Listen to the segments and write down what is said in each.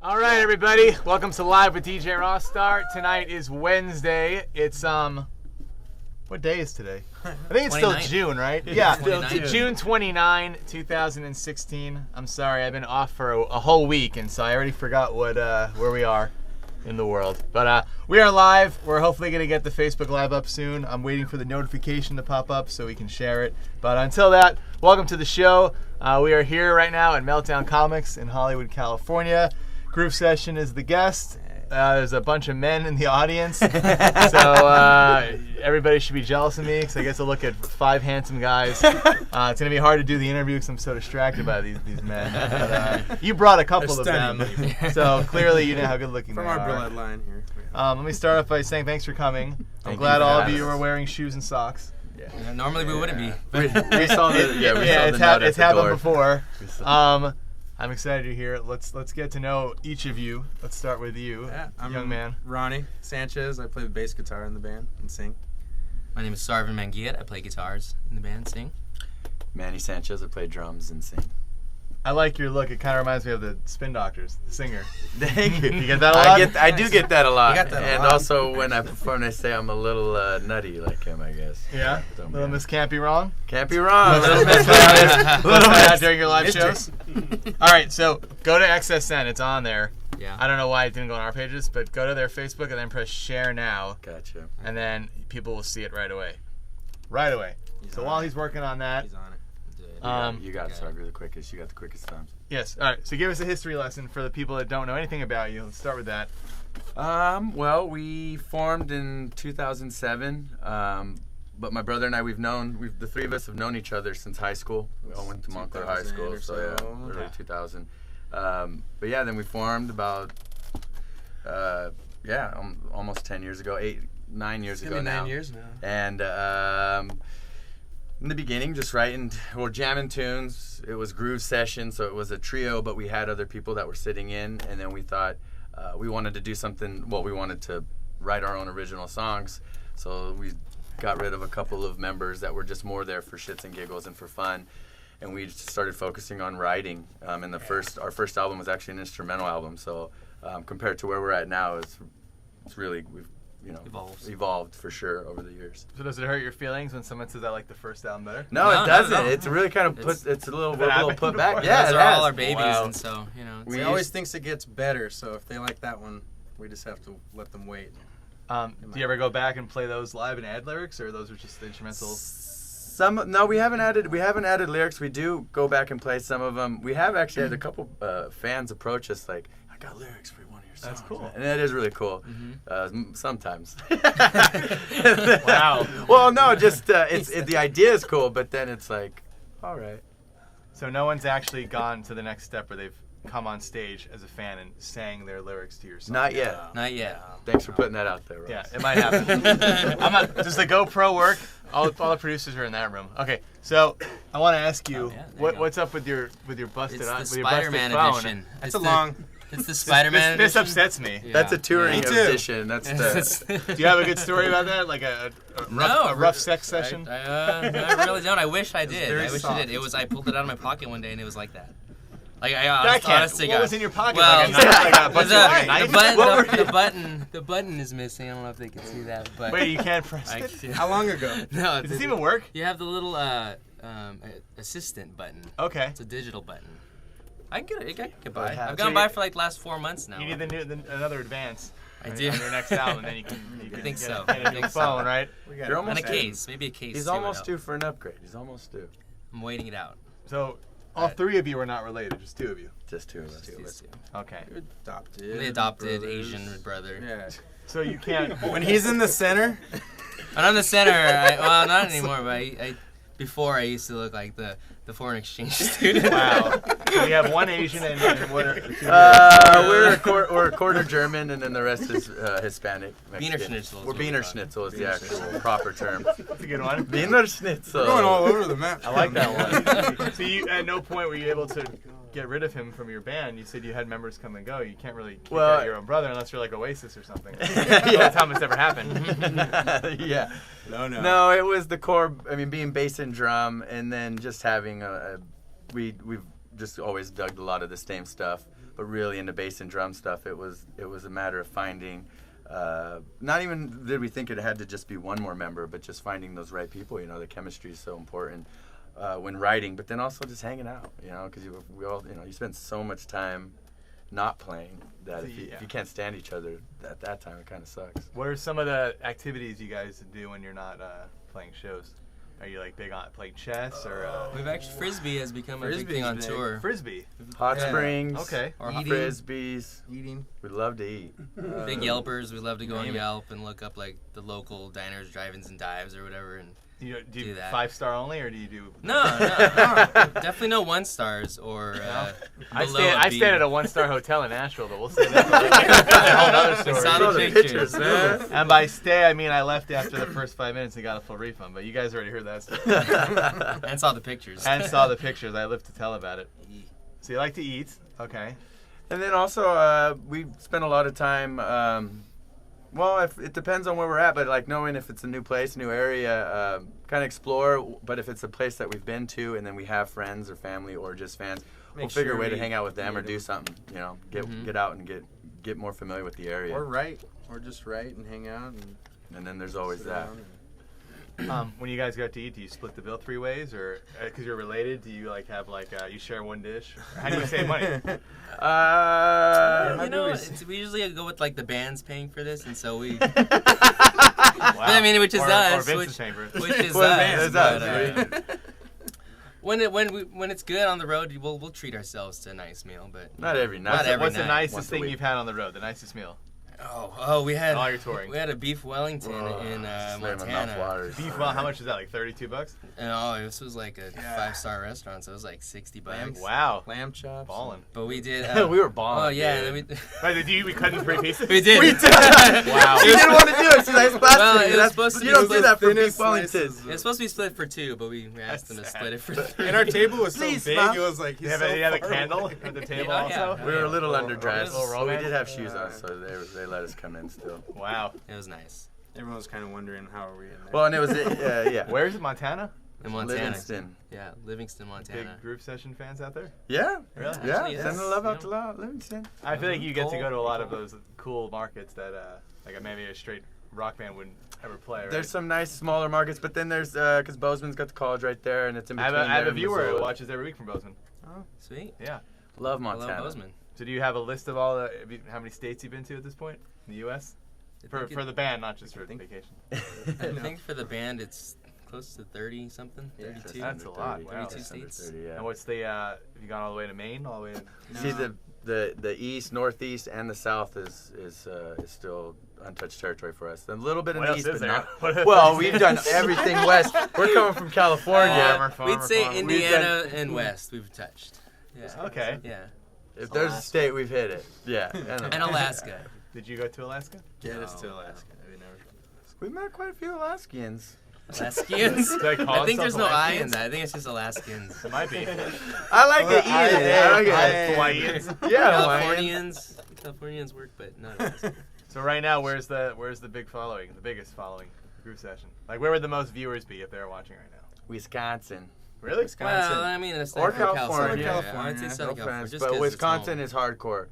All right, everybody. Welcome to Live with DJ Rossstar. Tonight is Wednesday. It's, what day is today? I think it's 29th. still June, right? Yeah, 29th. June 29, 2016. I'm sorry, I've been off for a whole week, and so I already forgot where we are in the world. But we are live. We're hopefully going to get the Facebook Live up soon. I'm waiting for the notification to pop up so we can share it. But until that, welcome to the show. We are here right now at Meltdown Comics in Hollywood, California. GrooveSession is the guest. There's a bunch of men in the audience, so everybody should be jealous of me because I get to look at five handsome guys. It's going to be hard to do the interview because I'm so distracted by these men. But, you brought a couple of them, so clearly you know how good looking they are. From our bloodline here. Let me start off by saying thanks for coming. I'm glad all of you are wearing shoes and socks. Yeah, normally we wouldn't be. We saw the it's happened before. I'm excited you're here. Let's get to know each of you. Let's start with you, I'm young man. Ronnie Sanchez. I play the bass guitar in the band and sing. My name is Sarvin Manguiat. I play guitars in the band, sing. Manny Sanchez. I play drums and sing. I like your look. It kind of reminds me of the Spin Doctors, the singer. Thank you. You get that a lot? I do get that a lot. You got that a and lot. also when I perform, they say I'm a little nutty like him, I guess. Yeah? So, Little Miss Can't Be Wrong? Can't be wrong. Little Miss Bad during your live shows? All right, so go to XSN. It's on there. Yeah. I don't know why it didn't go on our pages, but go to their Facebook and then press share now, Gotcha. and then people will see it right away. Right away. So while he's working on that, He's on it. You got it, Sarge, the quickest. You got the quickest times. yes. All right. So give us a history lesson for the people that don't know anything about you. Let's start with that. Well, we formed in 2007. But my brother and I, the three of us have known each other since high school. We all went to Montclair High 2000 School, or so so. yeah, early 2000. But yeah, then we formed about, almost 10 years ago, 9 years ago now. 9 years now. And in the beginning, just jamming tunes. It was GrooveSession, so it was a trio, but we had other people that were sitting in, and then we thought we wanted to do something, we wanted to write our own original songs, so we got rid of a couple of members that were just more there for shits and giggles and for fun, and we just started focusing on writing. And our first album was actually an instrumental album, so compared to where we're at now, it's really, we've evolved for sure over the years. So does it hurt your feelings when someone says I like the first album better? No, No, it doesn't. no. It's really kind of it's a little happened put back. before? Yeah, Those it are has. all our babies, Wow. and so, We always think it gets better, so if they like that one, we just have to let them wait. Do you ever go back and play those live and add lyrics, or those are just the instrumentals? No, we haven't added lyrics. We do go back and play some of them. We have actually had a couple fans approach us like, I got lyrics for one of your songs. That's cool. And that is really cool. Sometimes. Wow. Well, no, just the idea is cool, but then it's like, all right. So no one's actually gone to the next step where they've come on stage as a fan and sang their lyrics to your song. Not yet. Not yet. Thanks for putting that out there, Ross. Yeah, it might happen. Does the GoPro work? All the producers are in that room. Okay, so I want to ask you, yeah, there you go. what's up with your busted It's with the your busted Spider-Man phone? edition. It's a long. It's the Spider-Man This edition. upsets me. Yeah. That's a touring Me too. edition. That's the. Do you have a good story about that? Like a rough sex session? I really don't. I wish I did. very I wish soft. I did. I pulled it out of my pocket one day and it was like that. Like That can't. honestly, What was in your pocket? Well, Like a knife? the button is missing. I don't know if they can see that, but Wait, you can't press I, it? How long ago? no, Does this even work? You have the little assistant button. Okay. It's a digital button. I can get it. I can buy it. have I've to. gone by for like last 4 months now. You need another advance. I on do. your next album, and then you can think get so. a new think so. phone, right? We got You're it. almost And a case, maybe a case. He's too, almost though. due for an upgrade. He's almost due. I'm waiting it out. So all three of you are not related, just two of you. Just two of us. These two. Okay. You're adopted. The adopted brothers. Asian brother. Yeah. So you can't. When he's in the center, And I'm the center. Well, not anymore, but before I used to look like the foreign exchange student. Wow. So we have one Asian and what are two We're a quarter German, and then the rest is Hispanic. Wiener Mexican. Schnitzel is We're what we Wiener call it. Schnitzel is the actual proper term. That's a good one. Wiener Schnitzel. we're going all over the map. I like that one. So you, at no point were you able to get rid of him from your band. You said you had members come and go. You can't really kick Well, out your own brother unless you're like Oasis or something. Yeah. The only time it's ever happened. Yeah. No. No, it was the core. I mean, being bass and drum, and then just having we've just always dug a lot of the same stuff. but really into bass and drum stuff, it was a matter of finding. Not even did we think it had to just be one more member, but just finding those right people. You know, the chemistry is so important when writing, but then also just hanging out. You know, because we all, you know, you spend so much time not playing that if you can't stand each other at that time, it kind of sucks. What are some of the activities you guys do when you're not playing shows? Are you like big on playing chess or? We've actually Frisbee has become a big thing on tour. Frisbee. Hot springs. Okay. Or Frisbees. Eating. We love to eat. Big Yelpers. We love to go on Yelp and look up like the local diners, drive-ins, and dives or whatever. And Do you do that. 5-star only, or do you do? no, definitely no 1-stars or. I below a B. stayed at a 1-star hotel in Nashville, but we'll say that for a whole other story. Saw the pictures, man. And by stay, I mean I left after the first 5 minutes and got a full refund. But you guys already heard that story. And saw the pictures. And saw the pictures. I live to tell about it. So you like to eat, okay? And then also, we spend a lot of time. Well, it depends on where we're at, but like knowing if it's a new place, new area, kind of explore. But if it's a place that we've been to, and then we have friends or family or just fans, we'll figure a way to hang out with them or do something. You know, get out and get more familiar with the area. Or just write and hang out. And then there's always that. When you guys go out to eat, do you split the bill 3 ways, or because you're related, do you like have like you share one dish? How do you save money? You know, we usually go with like the band's paying for this, and so we. Wow. I mean, which is or us, Vince which is paying for it. is Well, us. it's us. But, when it's good on the road, we'll treat ourselves to a nice meal, but Not every night. What's the night, nicest once a thing week. you've had on the road? The nicest meal? we had While you're touring. we had a beef Wellington in Slam enough Montana. waters. Beef. Well, how much is that? Like $32? And this was like a 5-star restaurant, so it was like $60. Wow. Lamb chops. Balling. But we did. We were balling. Oh yeah, dude. and then Wait, we cut in 3 pieces? we did. Wow. She didn't want to do it. She's like, Well, it was supposed to you be don't do that for beef thinnest Wellington. slices. It was supposed to be split for 2, but we asked them to split it for 3. And our table was so Please, big, Mom. it was like You he's have, so you have a far candle away. at the table Yeah, also? yeah. We were a little underdressed. little So we romance. did have shoes on, so they let us come in still. Wow. It was nice. Everyone was kind of wondering how are we in there. Well, and it was yeah. Where is it, Montana? In Montana. Livingston. Yeah, Livingston, Big Montana. GrooveSession fans out there? Yeah. Really? Yeah. Actually, Send yes. the love out You to Livingston. I feel like you get to Cool. go to a lot of those cool markets that like maybe a straight rock band wouldn't ever play, right? There's some nice smaller markets, but then there's because Bozeman's got the college right there, and it's in I between. have a there and viewer who Missoula. watches every week from Bozeman. Sweet. Yeah. Love I Montana. love Bozeman. So do you have a list of all how many states you've been to at this point in the U.S.? For the band, not just for vacation. I think for the band it's close to 30 something, 32. That's a lot. Wow. 32 states. 30, yeah. And what's the have you gone all the way to Maine? All the way to See the east, northeast, and the south is still untouched territory for us. A little bit in What the else east, is but there? not. What else Well, is we've there? done everything west. We're coming from California. Farmer, We'd say farmer. Indiana and West we've touched. Yeah. Okay. Yeah. If there's a state, we've hit it. Yeah. And Alaska. Did you go to Alaska? Get us to No. Alaska. We never. We met quite a few Alaskians. Alaskians. they call I think themselves there's no I in Alaskians? that. I think it's just Alaskans. It might be. I like the E in it. I like it. Hawaiians. Yeah, Hawaiian. Californians work, but not Alaskans. So right now, where's the big following? The biggest following? GrooveSession. Like, where would the most viewers be if they were watching right now? Wisconsin. Really? Well, I mean, it's Or like for California. Yeah, California. I'd say No Southern California. offense, Just but 'cause it's Wisconsin home. is hardcore.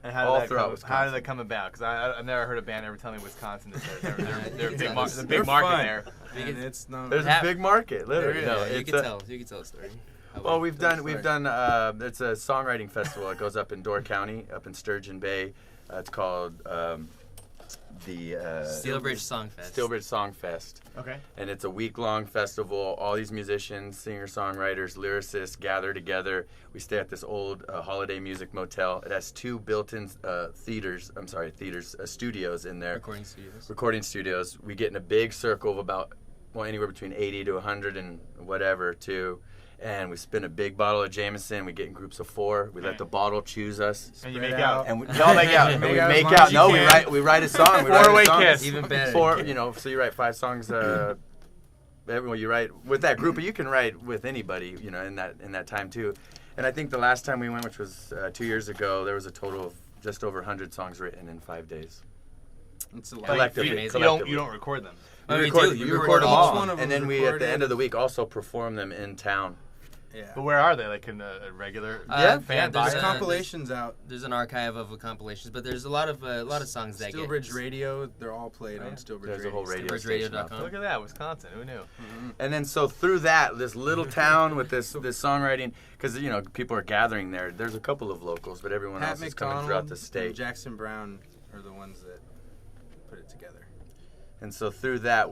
And how All did throughout how Wisconsin. did that come about? Because I've never heard a band ever tell me Wisconsin is they're a big, They're the big They're market fun. there. And it's no. There's a big market, literally. There No, is. You it's can a- tell. You can tell a story. Well, we've done. It's a songwriting festival. It goes up in Door County, up in Sturgeon Bay. It's called the Steelbridge Song Fest. Steelbridge Song Fest, Okay. and it's a week-long festival. All these musicians, singer-songwriters, lyricists gather together. We stay at this old holiday music motel. It has 2 built-in studios in there. Recording studios. We get in a big circle of about anywhere between 80 to 100 and whatever too. And we spin a big bottle of Jameson. We get in groups of 4. We let the bottle choose us. And you make out. And we all make out. And we Make out as make long out. as you No, can. we write a song. We write a Four-way song. kiss. Even better. 4, so you write 5 songs. Everyone you write with that group, but you can write with anybody. In that time too. And I think the last time we went, which was 2 years ago, there was a total of just over 100 songs written in 5 days. It's a lot. Collectively. You collectively. don't record them. Oh, You we record, do. you You record record them each all, one of and them then we at the recorded. end of the week also perform them in town. Yeah. But where are they? Like in a regular Yeah, fan there's There's a- compilations out. There's an archive of compilations, but there's a lot of songs that get Stillbridge Radio, they're all played on Stillbridge There's a Radio. whole radio StillbridgeRadio.com. station out there. Look at that, Wisconsin. Who knew? And then so through that, this little town with this songwriting, because people are gathering there. There's a couple of locals, but everyone Pat else is coming throughout McDonald the and state. Jackson Brown are the ones that put it together. And so through that,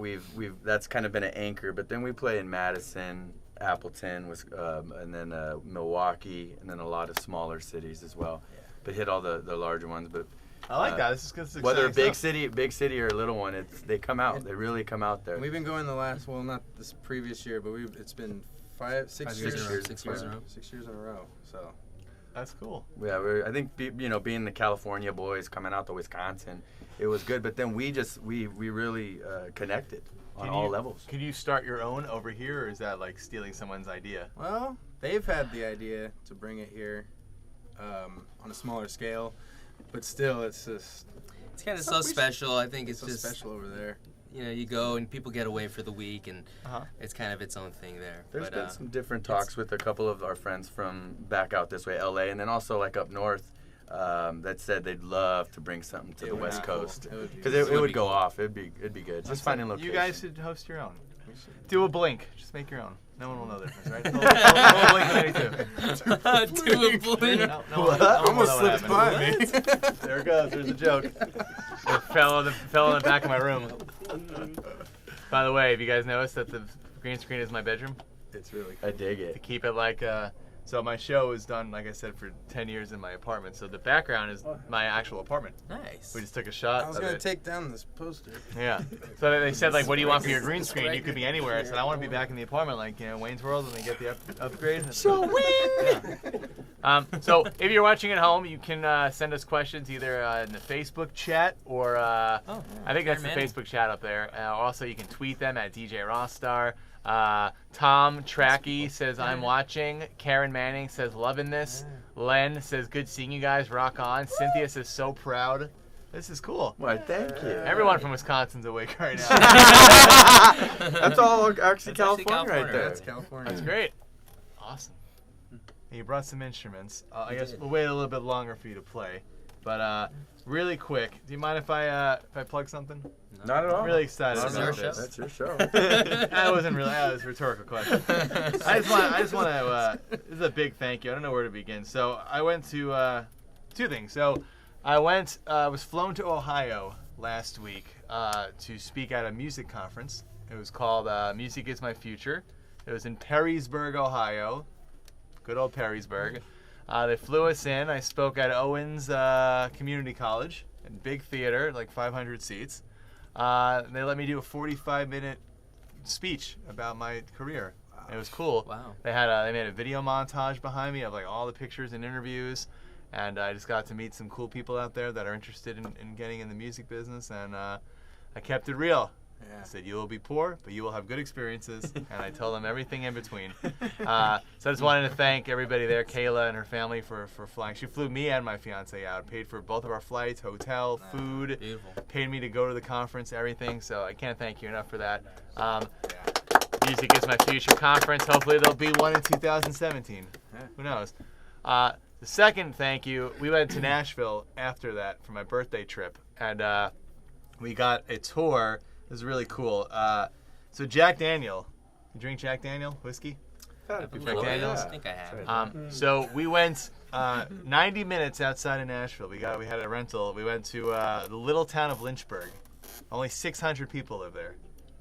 that's kind of been an anchor. But then we play in Madison, Appleton, and then Milwaukee, and then a lot of smaller cities as well. Yeah. But hit all the larger ones. But I like that. This is good. whether a big city or a little one, they come out. They really come out there. And we've been going not this previous year, but it's been 6 years in a row. 6 years in a row. 6 years in a row. So That's cool. Yeah, I think being the California boys coming out to Wisconsin, it was good. But then we really connected on all levels. Can you start your own over here, or is that like stealing someone's idea? well, they've had the idea to bring it here on a smaller scale, but still, it's just It's kind of so special. I think it's so just special over there. you go and people get away for the week, and Uh-huh. it's kind of its own thing there. There's But, been some different talks with a couple of our friends from back out this way, LA, and then also like up north, that said they'd love to bring something to the would West be cool. Coast It would be because cool. it would go off. It'd be good. Just finding locations. You guys should host your own. Do a Blink. Just make your own. No one will know the difference, right? Don't Blink 92. Do a blink. No one will Almost know what slipped by happened. me. There it goes. There's a joke. It fell in the back of my room. By the way, have you guys noticed that the green screen is my bedroom? It's really I dig To it. keep it like so my show is done, like I said, for 10 years in my apartment. So the background is my actual apartment. Nice. We just took a shot I was of gonna it. take down this poster. Yeah. So they said, like, what do you want for your green screen? You could be anywhere. I said, I want to be back in the apartment, like, Wayne's World, and they get the upgrade. So so if you're watching at home, you can send us questions either in the Facebook chat or I think that's the Manning. Facebook chat up there. Also, you can tweet them at DJ Rossstar. Tom Tracky says, I'm watching. Karen Manning says, loving this. Len says, good seeing you guys. Rock on. Cynthia says, so proud. This is cool. Why, thank you. Everyone from Wisconsin's awake right now. That's all actually actually California right California. there. That's California. That's great. Awesome. You brought some instruments. I guess did. we'll wait a little bit longer for you to play. But really quick, do you mind if I plug something? Not at all. I'm really excited This is about our this. show. That's your show. That wasn't really. That was a rhetorical question. I just want to. This is a big thank you. I don't know where to begin. So I went to two things. So I was flown to Ohio last week to speak at a music conference. It was called Music Is My Future. It was in Perrysburg, Ohio. Good old Perrysburg. They flew us in. I spoke at Owens Community College, in big theater, like 500 seats. They let me do a 45-minute speech about my career. It was cool. Wow. They made a video montage behind me of like all the pictures and interviews, and I just got to meet some cool people out there that are interested in getting in the music business, and I kept it real. I said, you will be poor, but you will have good experiences, and I told them everything in between. So I just wanted to thank everybody there, Kayla and her family, for flying. She flew me and my fiance out, paid for both of our flights, hotel, food, Beautiful. paid me to go to the conference, everything. So I can't thank you enough for that. Music Is My Future conference. Hopefully there'll be one in 2017. Who knows? The second thank you, we went to Nashville after that for my birthday trip, and we got a tour. It was really cool. So Jack Daniel, you drink Jack Daniel whiskey? Jack Daniels? I think I have. So we went 90 minutes outside of Nashville. We had a rental. We went to the little town of Lynchburg. Only 600 people live there.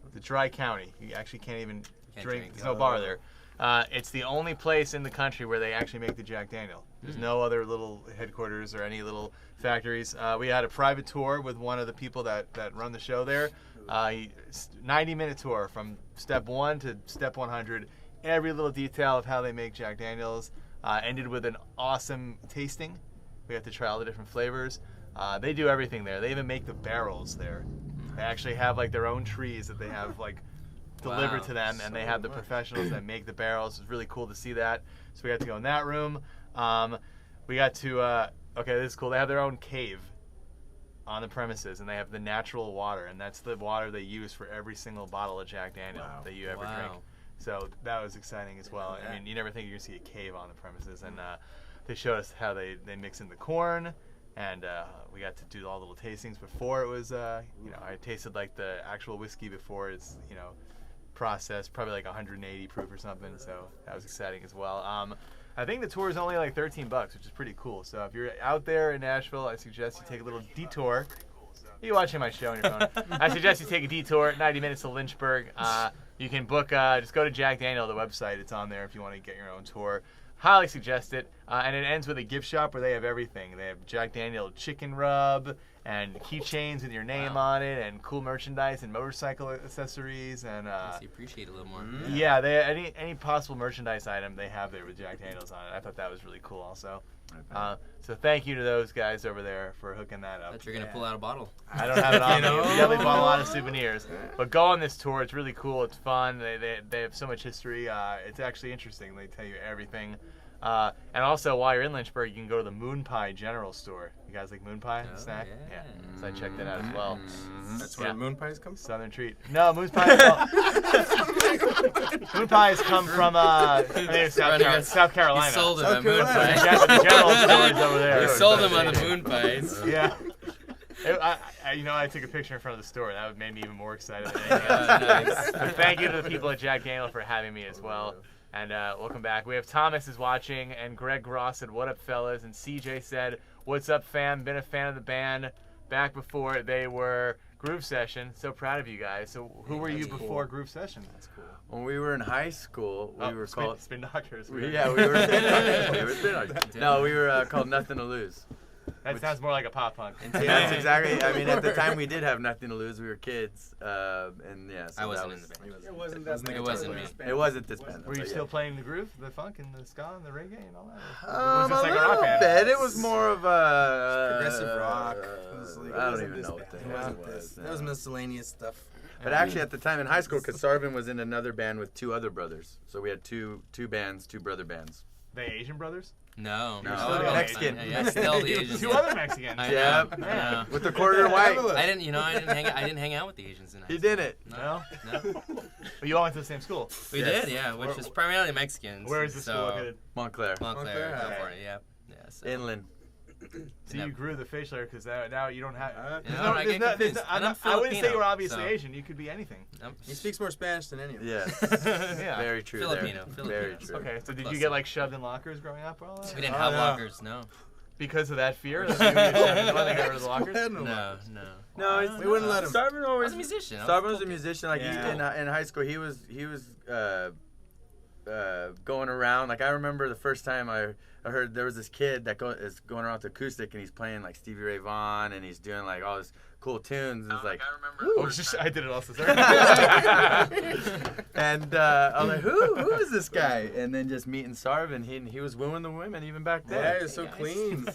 It's a dry county. You actually can't even drink. There's no bar there. It's the only place in the country where they actually make the Jack Daniel. There's no other little headquarters or any little factories. We had a private tour with one of the people that run the show there. 90-minute tour from step 1 to step 100. Every little detail of how they make Jack Daniels. Ended with an awesome tasting. We got to try all the different flavors. They do everything there. They even make the barrels there. They actually have like their own trees that they have like delivered to them, and they have the professionals that make the barrels. It's really cool to see that. So we got to go in that room. We got to okay, this is cool. They have their own cave on the premises, and they have the natural water, and that's the water they use for every single bottle of Jack Daniel that you ever drink. So that was exciting as well. I mean, you never think you're gonna see a cave on the premises, and they showed us how they mix in the corn, and we got to do all the little tastings before it was. I tasted like the actual whiskey before it's processed, probably like 180 proof or something. So that was exciting as well. I think the tour is only like $13, which is pretty cool. So if you're out there in Nashville, I suggest you take a little detour. You're watching my show on your phone. I suggest you take a detour, 90 minutes to Lynchburg. You can book, just go to Jack Daniel, the website. It's on there if you want to get your own tour. Highly suggest it. And it ends with a gift shop where they have everything. They have Jack Daniel chicken rub and keychains with your name on it, and cool merchandise and motorcycle accessories, and You appreciate it a little more. yeah, they any possible merchandise item they have there with Jack Daniels on it. I thought that was really cool also. So thank you to those guys over there for hooking that up. That you're gonna pull out a bottle. I don't have it on me. We definitely bought a lot of souvenirs. But go on this tour. It's really cool. It's fun. They have so much history. It's actually interesting. They tell you everything. And also, while you're in Lynchburg, you can go to the Moon Pie General Store. You guys like Moon Pie snack? Yeah. So I checked that out as well. That's where moon pies come from? Southern treat. No, Moon Pie. Moon Pies come from South Carolina. You sold them South on moon Carolina. pies. The general store is over there. You sold them on the moon pies. Yeah. I took a picture in front of the store. That made me even more excited than anything else. Nice. But thank you to the people at Jack Daniel for having me as well. And welcome back. We have Thomas is watching, and Greg Ross said, "What up, fellas?" And CJ said, "What's up, fam? Been a fan of the band back before they were GrooveSession. So proud of you guys." So who were you before GrooveSession? That's cool. When we were in high school, we were called Spin Doctors. we were spin doctors. We were spin doctors. No, we were called Nothing to Lose. That sounds more like a pop punk. That's exactly. I mean, at the time we did have nothing to lose. We were kids, and yeah. So I wasn't that in the band. It wasn't that. It wasn't me. It wasn't this band. Were you but still yeah. playing the groove, the funk, and the ska, and the reggae, and all that? A Was this like a rock little band? bit. It was more of a Progressive rock. It was like- it I don't wasn't even this know what the band. hell It it wasn't this. was. That was miscellaneous stuff. But actually, at the time in high school, because Sarvin was in another band with two other brothers, so we had two bands, two brother bands. The Asian brothers? No. No, no, Mexican. Yeah, still the Asians. Two other Mexicans. I Yeah, know, I know. with the quarter white. I didn't hang out with the Asians in high He school. didn't. No? No. But you all went to the same school. We Yes. did, yeah, which is primarily Mexicans. Where is the so, school located? Montclair. Montclair, Montclair, California. Yeah. So. Inland. So you grew the facial hair because now you don't have. You know, I get confused. And I'm I wouldn't say Filipino, you're obviously so- Asian. You could be anything. He speaks more Spanish than any of us. Yes. Yeah. Very true. Filipino, There. Very Filipino. true. Okay, so did Plus you get like shoved in lockers growing up? Or all that? We didn't Oh, have no. lockers, no. Because of that fear? That you got shoved in- why they got rid of the lockers? No. No, We wouldn't let him. Sarvin I always. was a musician. Sarvin was a musician. Like Yeah. in high school, he was going around. Like I remember the first time I heard there was this kid that is going around with acoustic, and he's playing like Stevie Ray Vaughan, and he's doing like all this cool tunes. And it's like, Oh, I did it also. Sorry. and I was like, who is this guy? And then just meeting Sarvin, he was wooing the women even back then. Yeah, he was so Hey, guys. clean.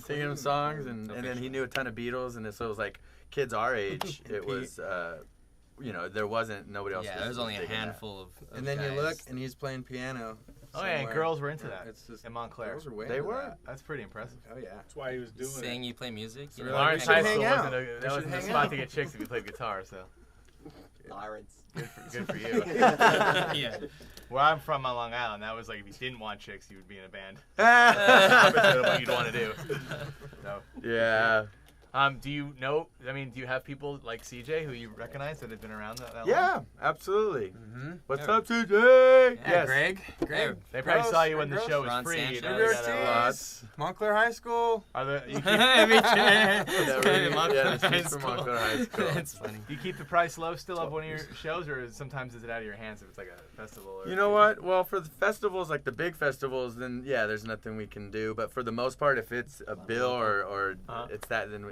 singing them songs, and then he knew a ton of Beatles, and so it was like kids our age. It was, there wasn't nobody else. Yeah, was there was only a digging that. handful of And then you guys. look, and he's playing piano. Oh yeah, and somewhere. girls were into that. It's just in Montclair. girls are way They into were? that. That's pretty impressive. Oh yeah. That's why he was doing Saying you play music. You So know, we're like, Lawrence we High should School hang out. wasn't We that should wasn't the hang spot out. to get chicks if you played guitar. So Lawrence. good for you. yeah. Where I'm from on Long Island, that was like if you didn't want chicks, you would be in a band. Yeah. Opposite of what you'd want to do. So, do you know? I mean, do you have people like CJ who you recognize that have been around that long? Yeah, absolutely. What's Yeah. up, CJ? Yeah, Greg. Greg. They probably Gross, saw you when the gross. show was Ron free. Sanchez. You know, Ruby they got, Ortiz. Montclair High School. are the, you, keep, From Montclair High School. That's funny. do you keep the price low still of one of your shows, or sometimes is it out of your hands if it's like a festival? Or You know what? Well, for the festivals, like the big festivals, then yeah, there's nothing we can do. But for the most part, if it's a bill or it's that, then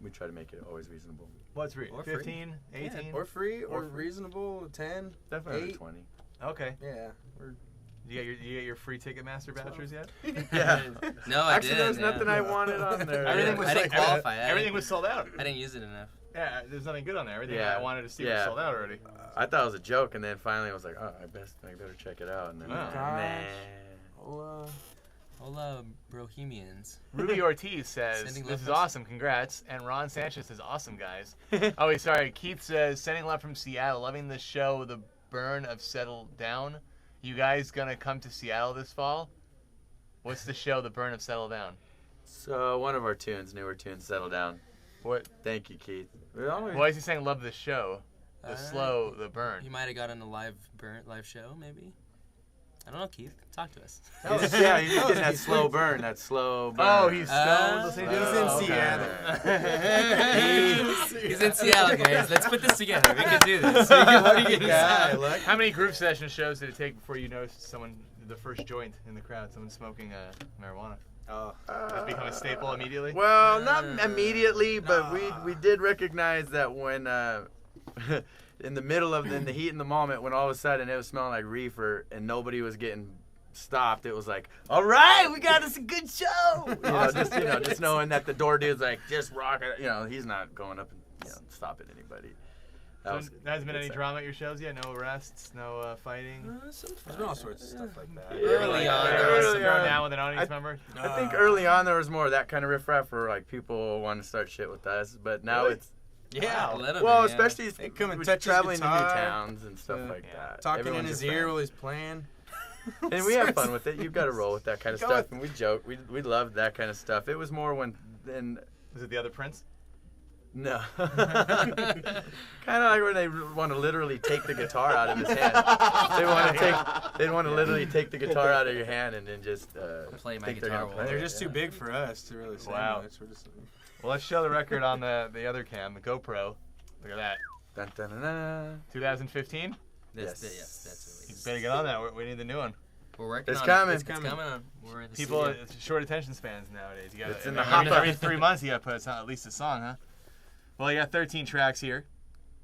we try to make it always reasonable. What's free? Or free. 15, 18? Or free, or Or free. reasonable, 10. Definitely under 8. 20. Okay. Yeah. We're You get your free Ticketmaster vouchers yet? Yeah. No, I Actually, didn't. there was nothing I wanted on there. Everything was I didn't like- qualify. Everything was sold out. I didn't use it enough. Yeah, there's nothing good on there. Everything Yeah. I wanted to see was Yeah. sold out already. I thought it was a joke, and then finally I was like, oh, I better check it out. And then, Oh. nah. Hola, Bohemians. Ruby Ortiz says, Sending this love is from- awesome, congrats. And Ron Sanchez says, awesome, guys. Oh, wait, sorry. Keith says, sending love from Seattle, loving the show. The Burn of Settle Down. You guys gonna come to Seattle this fall? What's the show, The Burn of Settle Down? So one of our newer tunes, Settle Down. What? Thank you, Keith. Why is he saying love the show? The burn. You might have gotten a live show, maybe. I don't know, Keith. Talk to us. He's getting that slow burn. That slow burn. Oh, he's stoned. He's in Seattle. He's in Seattle, guys. Let's put this together. We can do this. What are you gonna say? How many group session shows did it take before you noticed someone, the first joint in the crowd, someone smoking marijuana? Oh. Does it become a staple immediately? Well, not immediately, but we did recognize that when in the middle of in the heat in the moment, when all of a sudden it was smelling like reefer and nobody was getting stopped, it was like, all right, we got us a good show. Just knowing that the door dude's like, just rock it. He's not going up and stopping anybody. There hasn't been any drama at your shows yet? No arrests? No fighting? There's been all sorts of stuff like that. Early on, There was some early on. down with an audience member? I think early on there was more of that kind of riffraff where like people wanted to start shit with us, but now it's Yeah. especially They come and with touch his traveling to new guitar. towns and stuff like that. Talking Everyone's in his a fan. ear while he's playing. And we have fun with it. You've got to roll with that kind of Go stuff, with- and we joke. We loved that kind of stuff. It was more when Was it the other Prince? no, kind of like when they want to literally take the guitar out of his hand. They want to literally take the guitar out of your hand and then just Play my think they're guitar gonna while play They're it, just too big for us to really say Wow. much. We're just, Well, let's show the record on the other cam, the GoPro. Look at that. Dun, dun, dun, dun. 2015? That's Yes. You better get on that. We need the new one. We're working It's on coming. it. It's coming on. We're in the People, studio. it's short attention spans nowadays. You got It's in the every, hopper. every 3 months you got to put at least a song, huh? Well, you got 13 tracks here.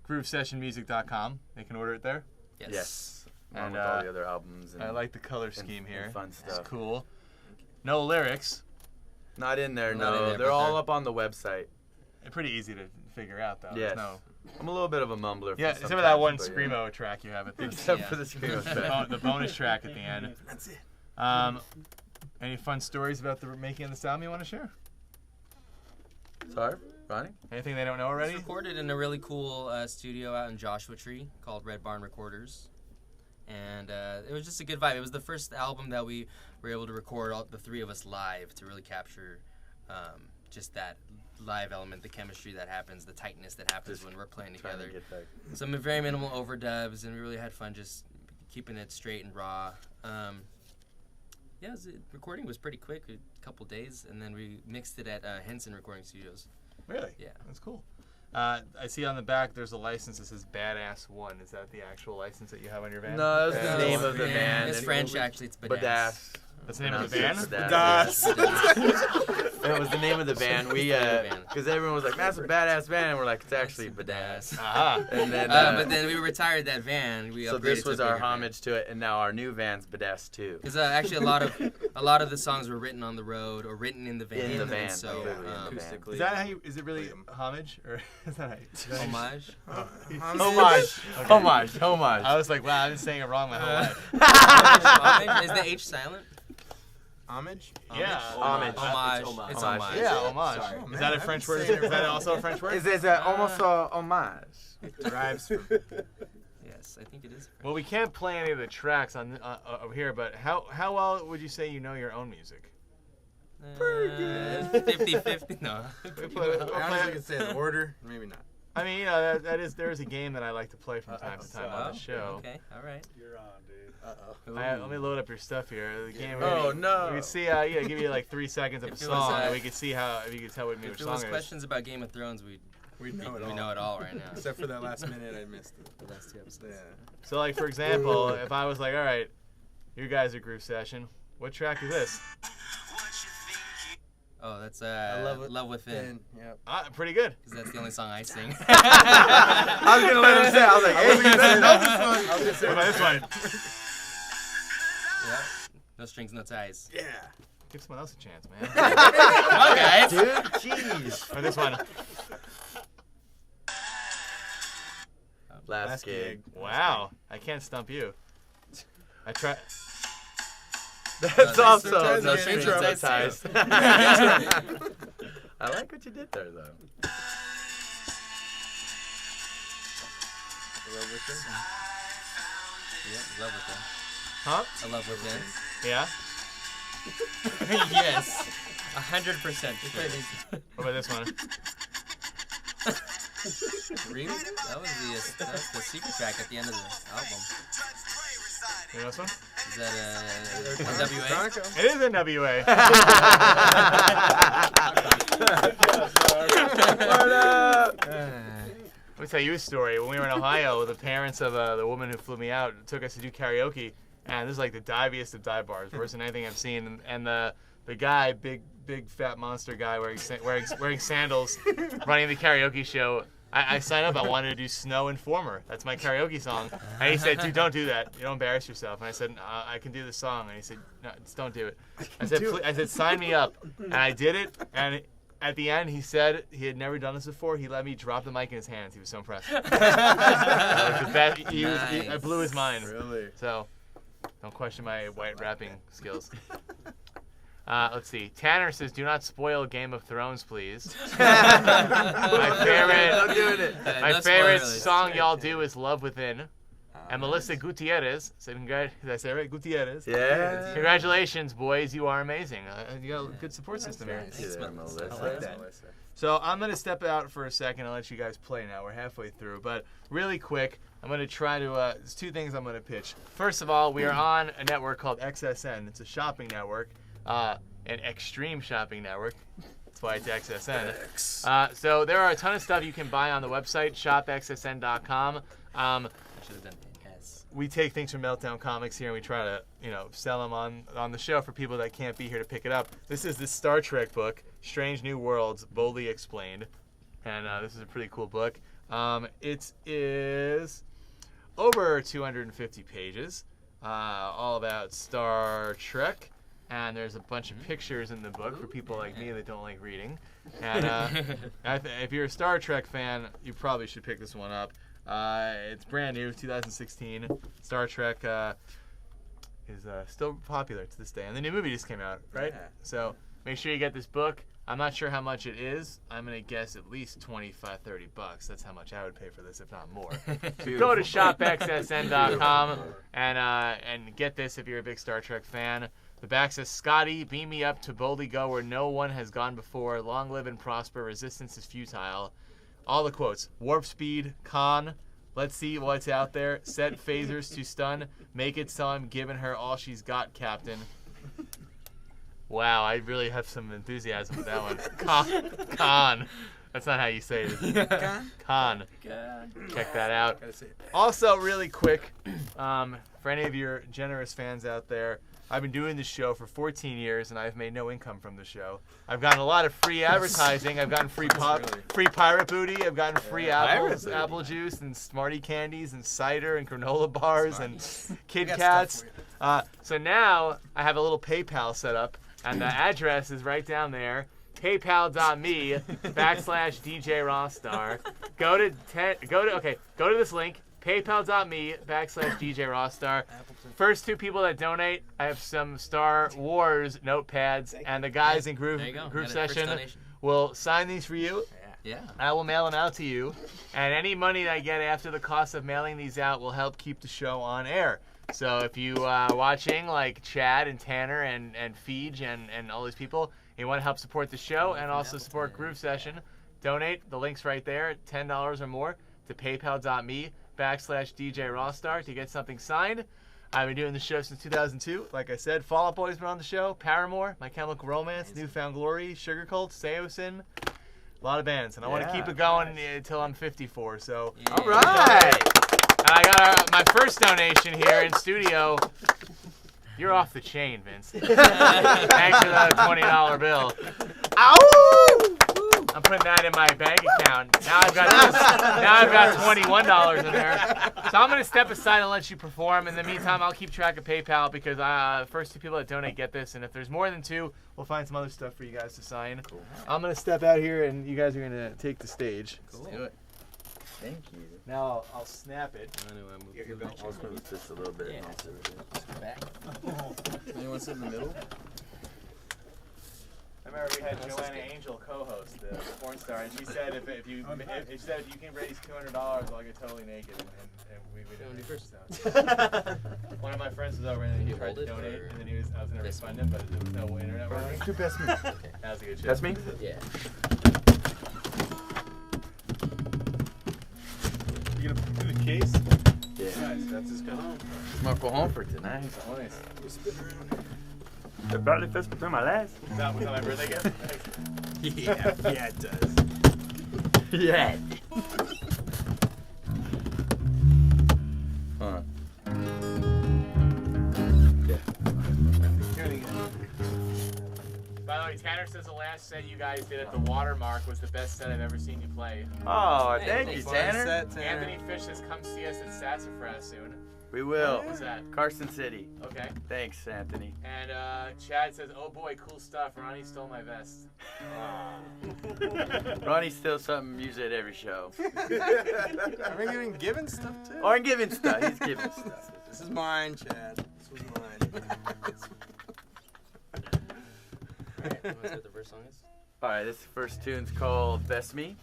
GrooveSessionMusic.com. They can order it there. Yes. Along And, with all the other albums. And, I like the color and- scheme and here. fun stuff. It's cool. No lyrics. Not in there. Not No, in there, they're but all they're- up on the website. They're pretty easy to figure out, though. Yes. There's no. I'm a little bit of a mumbler. Yeah, except for sometimes, that one but, screamo track you have at the Except Yeah. for the screamo the, track. the bonus track at the end. that's it. Any fun stories about the making of this album you want to share? Sorry, Ronnie? Anything they don't know already? It's recorded in a really cool studio out in Joshua Tree called Red Barn Recorders. And it was just a good vibe. It was the first album that we were able to record all the three of us live to really capture just that live element, the chemistry that happens, the tightness that happens Just when we're playing Trying together. to get that. Some very minimal overdubs, and we really had fun just keeping it straight and raw. Recording was pretty quick, a couple days, and then we mixed it at Henson Recording Studios. Really? Yeah. That's cool. I see on the back there's a license that says Badass One. Is that the actual license that you have on your van? No, that's Badass the name One? of the band. It's and French, we- actually. It's Badass. Badass. That's the name of the Pronounced band? it Badass. It was the name of the band. We, It's the name of the band. because everyone was like, "That's a badass band," and we're like, "It's actually Badass. Badass." Aha. And then, But then we retired that van. We so upgraded this to was a our bigger van. homage to it, and now our new van's Badass too. Because actually a lot of the songs were written on the road or written in the van. In the and van, So literally in the van. Acoustically. Is that how you? Is it really homage or is that how you? homage. Homage, homage, homage. I was like, wow, I've been saying it wrong my whole life. Homage? Is the H silent? Homage? Yeah. Homage. Homage. It's homage. It's Homage. homage. Yeah, homage. Sorry. Oh, Is man, that a I've French been word? saying Is that also a French word? Is that almost a homage? It derives from. Yes, I think it is. Well, we can't play any of the tracks on over here, but how well would you say you know your own music? Pretty good. 50-50. No. I honestly could say in order, maybe not. I mean, you know, there is a game that I like to play from time to time on the show. Okay. All right. You're on, dude. Let me load up your stuff here. The game. Oh, no. We can see. Give you like 3 seconds of a If it was, song, and we can see if you can tell what If which it song was it is. questions about Game of Thrones, we know it all. know it all right now. Except for that last minute I missed it. The last 2 episodes. Yeah. So, like for example, if I was like, all right, you guys are Groove Session. What track is this? Oh, that's Love Within. Yep. Pretty good. Because that's the only song I sing. I was gonna let him say. I was like, "Hey, you better know this one." What about this one? Yeah. No strings, no ties. Yeah. Give someone else a chance, man. Come on, guys. Dude, jeez. Or this one. Last gig. Wow, I can't stump you. I try. That's No also strings, no no strings, intro. no ties. I like what you did there, though. Yeah, Love Within. Huh? I Love Within. Yeah. Yes. 100%. What about this one? Remix? That was the secret track at the end of the album. You know this one? Is that NWA? It is NWA. What up? Let me tell you a story. When we were in Ohio, the parents of the woman who flew me out took us to do karaoke, and this is like the diviest of dive bars, worse than anything I've seen. And the guy, big fat monster guy wearing sandals, running the karaoke show. I signed up. I wanted to do Snow Informer. That's my karaoke song. And he said, "Dude, don't do that. You don't embarrass yourself." And I said, "I can do the song." And he said, "No, just don't do it." I said, "Sign me up." And I did it. And at the end, he said he had never done this before. He let me drop the mic in his hands. He was so impressed. I blew his mind. Really? So, don't question my white rapping skills. Let's see. Tanner says, "Do not spoil Game of Thrones, please." My favorite song y'all do is "Love Within." And Melissa Gutierrez said, "Did I say it right? Gutierrez. Yeah. Congratulations, boys. You are amazing. You got a good support system here." Thanks, Melissa. I like that. So I'm going to step out for a second and let you guys play now. We're halfway through. But really quick, I'm going to try to, there's two things I'm going to pitch. First of all, we are on a network called XSN. It's a shopping network, an extreme shopping network. That's why it's XSN. So there are a ton of stuff you can buy on the website, shopxsn.com. Should have done S. We take things from Meltdown Comics here and we try to, sell them on the show for people that can't be here to pick it up. This is the Star Trek book, Strange New Worlds, Boldly Explained. And this is a pretty cool book. It is over 250 pages, all about Star Trek. And there's a bunch of pictures in the book for people like me that don't like reading. And if you're a Star Trek fan, you probably should pick this one up. It's brand new, 2016. Star Trek is still popular to this day. And the new movie just came out, right? Yeah. So make sure you get this book. I'm not sure how much it is. I'm going to guess at least $25, $30. That's how much I would pay for this, if not more. Go to shopxsn.com and get this if you're a big Star Trek fan. The back says, "Scotty, beam me up to boldly go where no one has gone before. Long live and prosper. Resistance is futile." All the quotes. "Warp speed, Khan. Let's see what's out there. Set phasers to stun. Make it so I'm giving her all she's got, Captain." Wow, I really have some enthusiasm with that one. Khan. That's not how you say it. Khan. Check that out. Also, really quick, for any of your generous fans out there, I've been doing this show for 14 years, and I've made no income from the show. I've gotten a lot of free advertising. I've gotten free pirate booty. I've gotten free apple juice and Smartie candies and cider and granola bars and Kit Kats. So now I have a little PayPal set up, and the address is right down there. PayPal.me/DJ Rossstar. Go to this link. PayPal.me/DJ Rossstar. First two people that donate, I have some Star Wars notepads, and the guys in GrooveSession will sign these for you. Yeah. I will mail them out to you, and any money that I get after the cost of mailing these out will help keep the show on air. So if you are watching, like Chad and Tanner and Feej and all these people, you want to help support the show and also support GrooveSession, donate. The link's right there, $10 or more, to PayPal.me/DJ Rossstar to get something signed. I've been doing the show since 2002. Like I said, Fall Out Boy's been on the show, Paramore, My Chemical Romance, Newfound Glory, Sugar Cult, Seosin, a lot of bands. And I want to keep it going until I'm 54. So, All right. And I got my first donation here in studio. You're off the chain, Vince. Thanks for the $20 bill. Ow! I'm putting that in my bank account. Now I've got $21 in there. So I'm gonna step aside and let you perform. In the meantime, I'll keep track of PayPal because first two people that donate get this, and if there's more than two, we'll find some other stuff for you guys to sign. Cool. I'm gonna step out here, and you guys are gonna take the stage. Cool. Do it. Thank you. Now I'll snap it. I'll move this a little bit. Yeah. Anyone sit in the middle? remember we had Joanna Angel co-host the porn star, and she said if you can raise $200, I'll get totally naked, and we didn't do first. So. One of my friends was over and he tried to donate, and then I was gonna refund him, but there was no internet working. Do best me. That was a good shit. That's me? Yeah. You gonna do the case? Yeah. Nice. That's his go home. Might go home for tonight. Nice. You spin around. It probably fits between my legs. Is that my birthday gift? Thanks. Yeah, it does. Yeah. Huh. By the way, Tanner says the last set you guys did at the Watermark was the best set I've ever seen you play. Oh, Hey, thank you, thanks, Tanner. Anthony Fish says come see us at Sassafras soon. We will. What's that? Carson City. Okay. Thanks, Anthony. And Chad says, oh boy, cool stuff. Ronnie stole my vest. Ronnie steals something usually at every show. Are we even giving stuff too? Or giving stuff. He's giving stuff. This is mine, Chad. This was mine. Alright, you want to see what the first song is? All right, this first tune's called Best Me.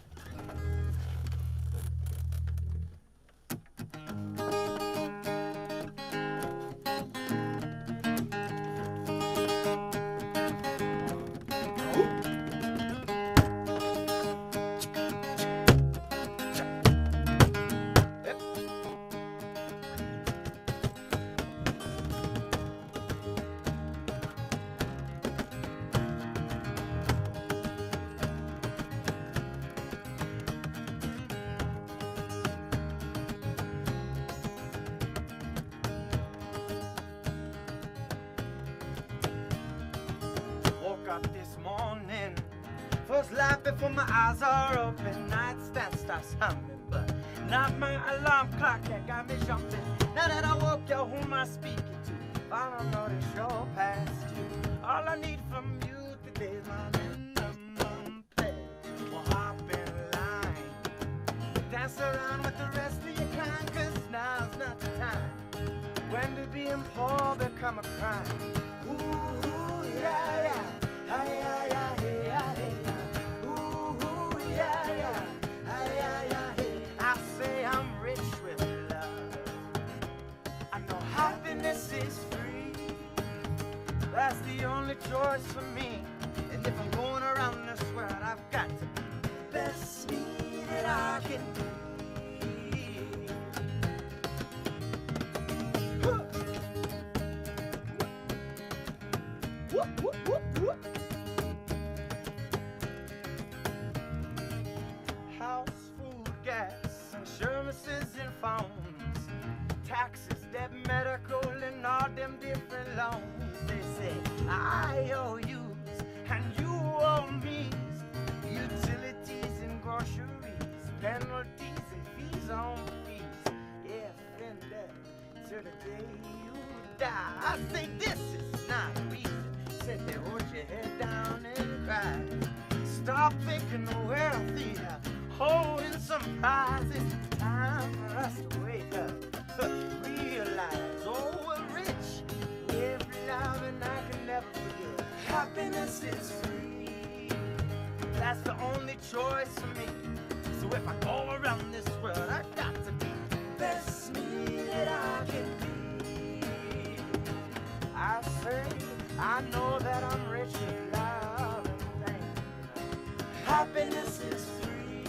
Woke up this morning, first light before my eyes are open. Nightstand starts humming, but not my alarm clock that got me jumping. Now that I woke you, who am I speaking to? I don't know the show past you. All I need from you today is my minimum pay. Well, hop in line, dance around with the rest of your kind, 'cause now's not the time when to being poor become a crime. Ooh, yeah, yeah. Ay, ay, ay, hey, ay, hey, ay. Ooh, yeah, yeah. Ay, ay, ay, hey. I say I'm rich with love. I know happiness is free. That's the only choice for me. And if I'm going around this world, I've got to be the best me that I can be. Whoop, whoop, whoop, whoop. House, food, gas, insurances and phones, taxes, debt, medical, and all them different loans. They say I owe yous and you owe me, utilities and groceries, penalties and fees on fees. If and that till the day you die, I say this is not reason. Sit there, hold your head down and cry. Stop thinking the wealthy are holding some prize. It's time for us to wake up. Realize, oh, we're rich. Every love and I can never forget. Happiness is free. That's the only choice for me. So if I go around this world, I got to be the best me that I can be. I say, I know that I'm rich in love and things. Happiness is free.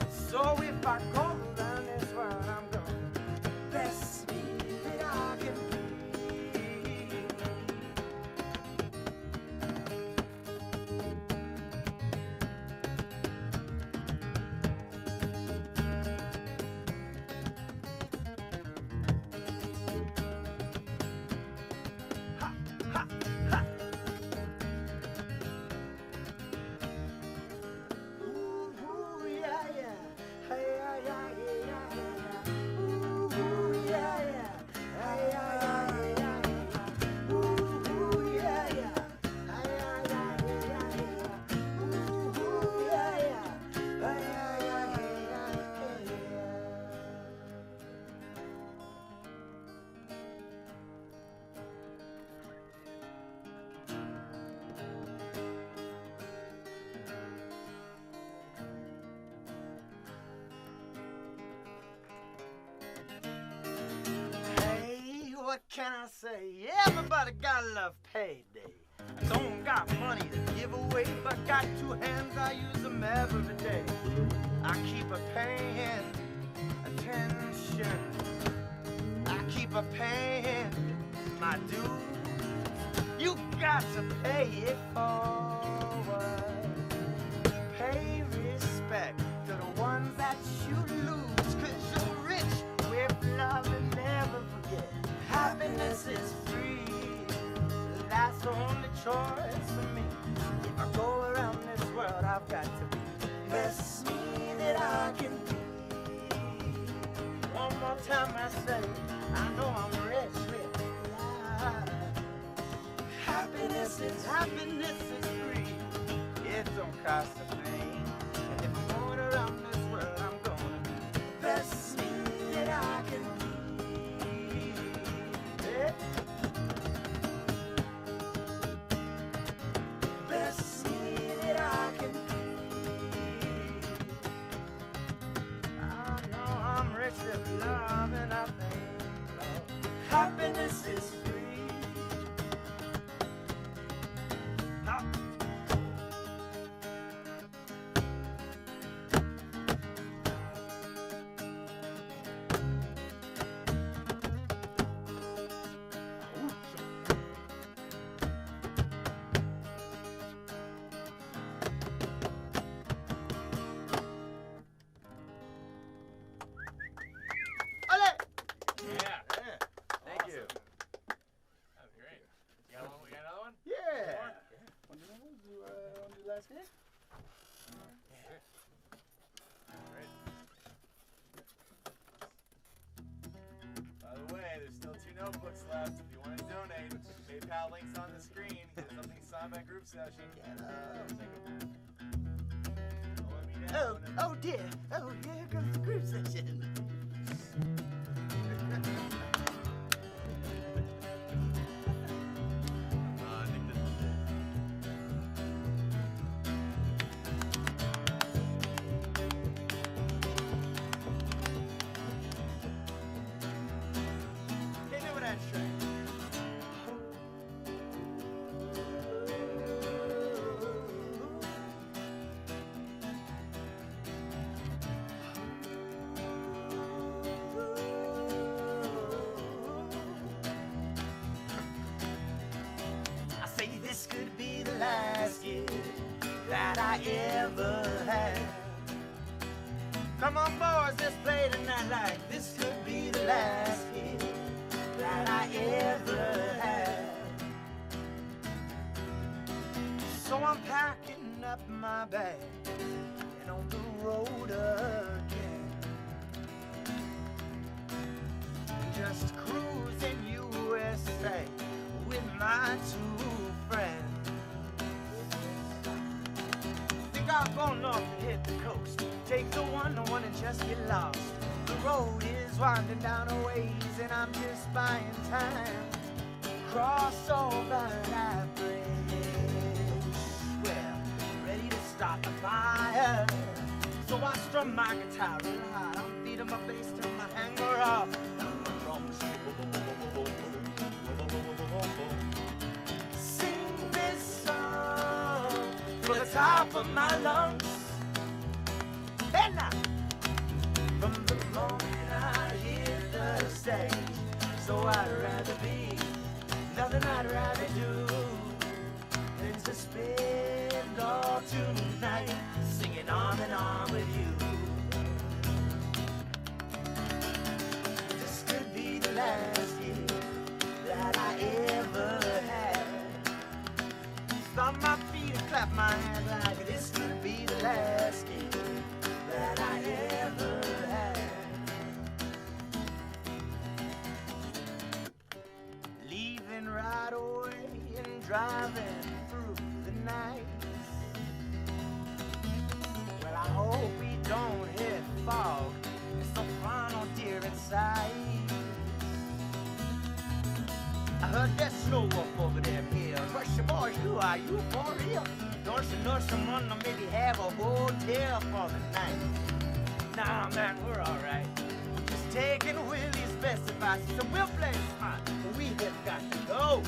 So if I go around this world, I'm going to best me that I can be. Ha, ha, ha. Ooh, ooh, yeah, yeah. Hey, yeah, yeah. can I say? Everybody gotta love payday. I don't got money to give away, but got two hands, I use them every day. I keep a paying attention. I keep a paying my dues. You got to pay it forward. Pay respect to the ones that you lose, 'cause you're rich with love and never forget. Happiness is free. That's the only choice for me. If I go around this world, I've got to be the best me that I can be. One more time I say, I know I'm rich with love. Happiness is free. It don't cost a thing. And if I'm going around this world, I'm gonna be the best me that I can be. Yeah. Best me that I can be. I know I'm rich with love, and I think happiness is free. Yeah. Thank you. That was great. You got one? We got another one? Yeah. Want to do last game? Great. By the way, there's still 2 notebooks left. If you want to donate, PayPal links on the screen. Get something signed by GrooveSession. Oh dear. Oh, here comes the group session. Hit me with that track. I say this could be the last gift that I ever had. Come on, boys, let's play tonight like this could be the last gift that I ever had. So I'm packing up my bag and on the road again. Just cruising USA with my 2 friends. Think I'll go north and hit the coast. Take the 101 and just get lost. The road is winding down a ways and I'm just buying time. Cross over that bridge. Well, ready to start the fire. So I strum my guitar real hard. I'm beating my bass till my hanger off. Sing this song from the top of my lungs. And now, from the moment I hit the stage, so I'd rather be, nothing I'd rather do than to spend all tonight singing arm in arm with you. This could be the last year that I ever had. Stomp my feet and clap my hands like this could be the last year that I ever had. Leaving right away and driving through the night. Well, I hope we don't hit fog. It's so fun on deer inside. I heard there's snow up over them hills. What's your boys, who are you for real? Don't you know someone to maybe have a hotel for the night? Nah, man, we're alright. Just taking Willie's specifies. So we'll play smart, but we have got to go.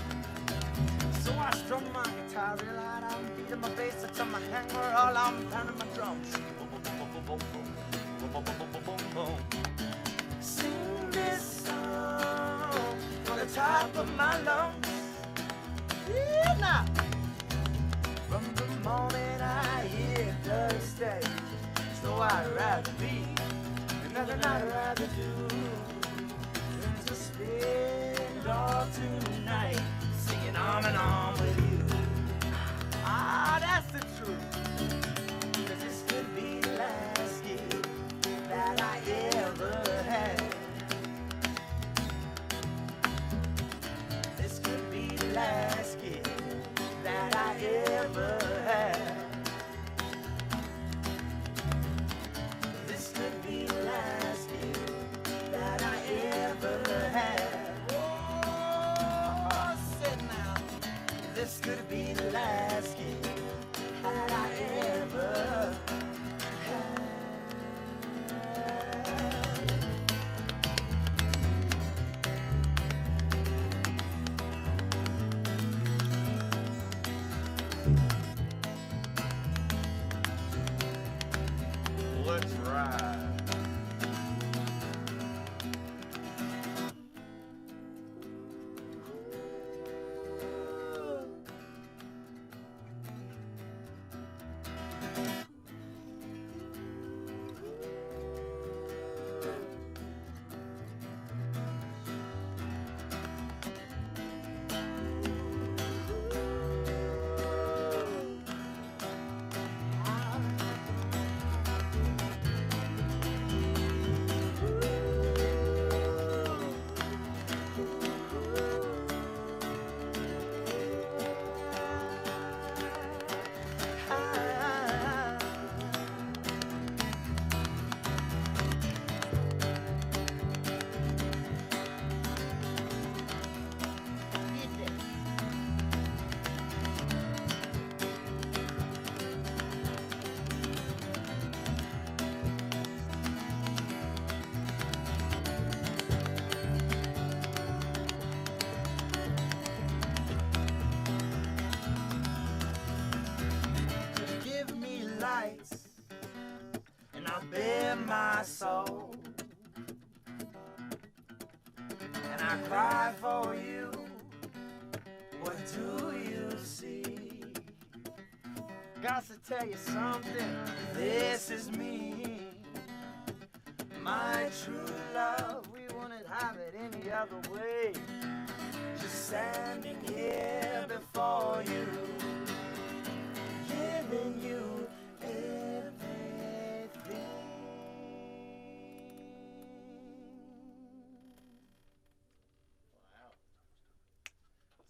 So I strum my guitar real loud, I'm beating my bass until my hand were all I'm pounding my drums. Sing this song from the top of my lungs. Yeah, now. From the moment I hit the stage, so I'd rather be, and nothing I'd rather do than to spend all tonight singing arm in arm with you. Ah, that's the truth. 'Cause this could be the last gig that I ever had. This could be the last gig that I ever had. This could be the last gig that I ever had. Oh, sit now. This could be the last gig that I ever had. Let's ride. Give me lights, and I'll bare my soul, and I cry for you. What do you see? Got to tell you something. This is me, my true love. We wouldn't have it any other way. Just standing here before you, giving you everything.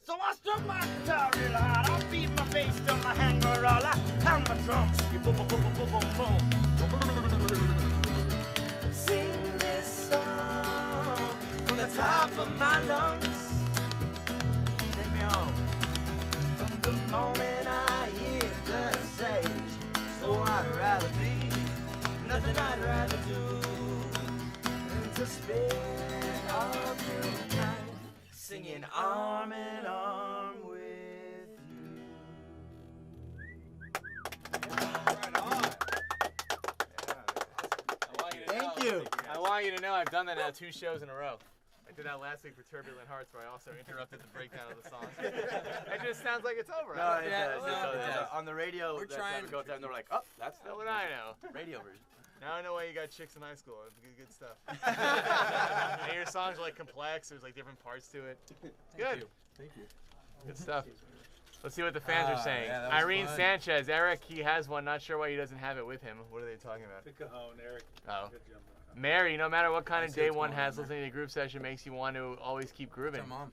So I struck my guitar real hard, I beat my bass till my hand were all I pound my drums. Boom, boom, boom, boom, boom, boom. Sing this song from the top of my lungs. Take me on. From the moment I hit the stage, so I'd rather be, nothing I'd rather do than to spend all tonight singing arm in arm with you. Right on. Thank you. I want you to know I've done that now 2 shows in a row. I did that last week for Turbulent Hearts, where I also interrupted the breakdown of the song. It just sounds like it's over. No, it Yeah, does. well, It does. yeah. On the radio, We're that's trying- how we go time. They're like, oh, that's That's what I know. radio version. Now I know why you got chicks in high school. It's good stuff. And your songs are like complex. There's like different parts to it. It's good. Thank you. Good stuff. Let's see what the fans are saying. yeah, that was Irene fun. Sanchez, Eric, he has one. Not sure why he doesn't have it with him. What are they talking about? Eric. Oh. Mary, no matter what kind I of see day what's one going on has, there. listening to Groove Session makes you want to always keep grooving. Come on.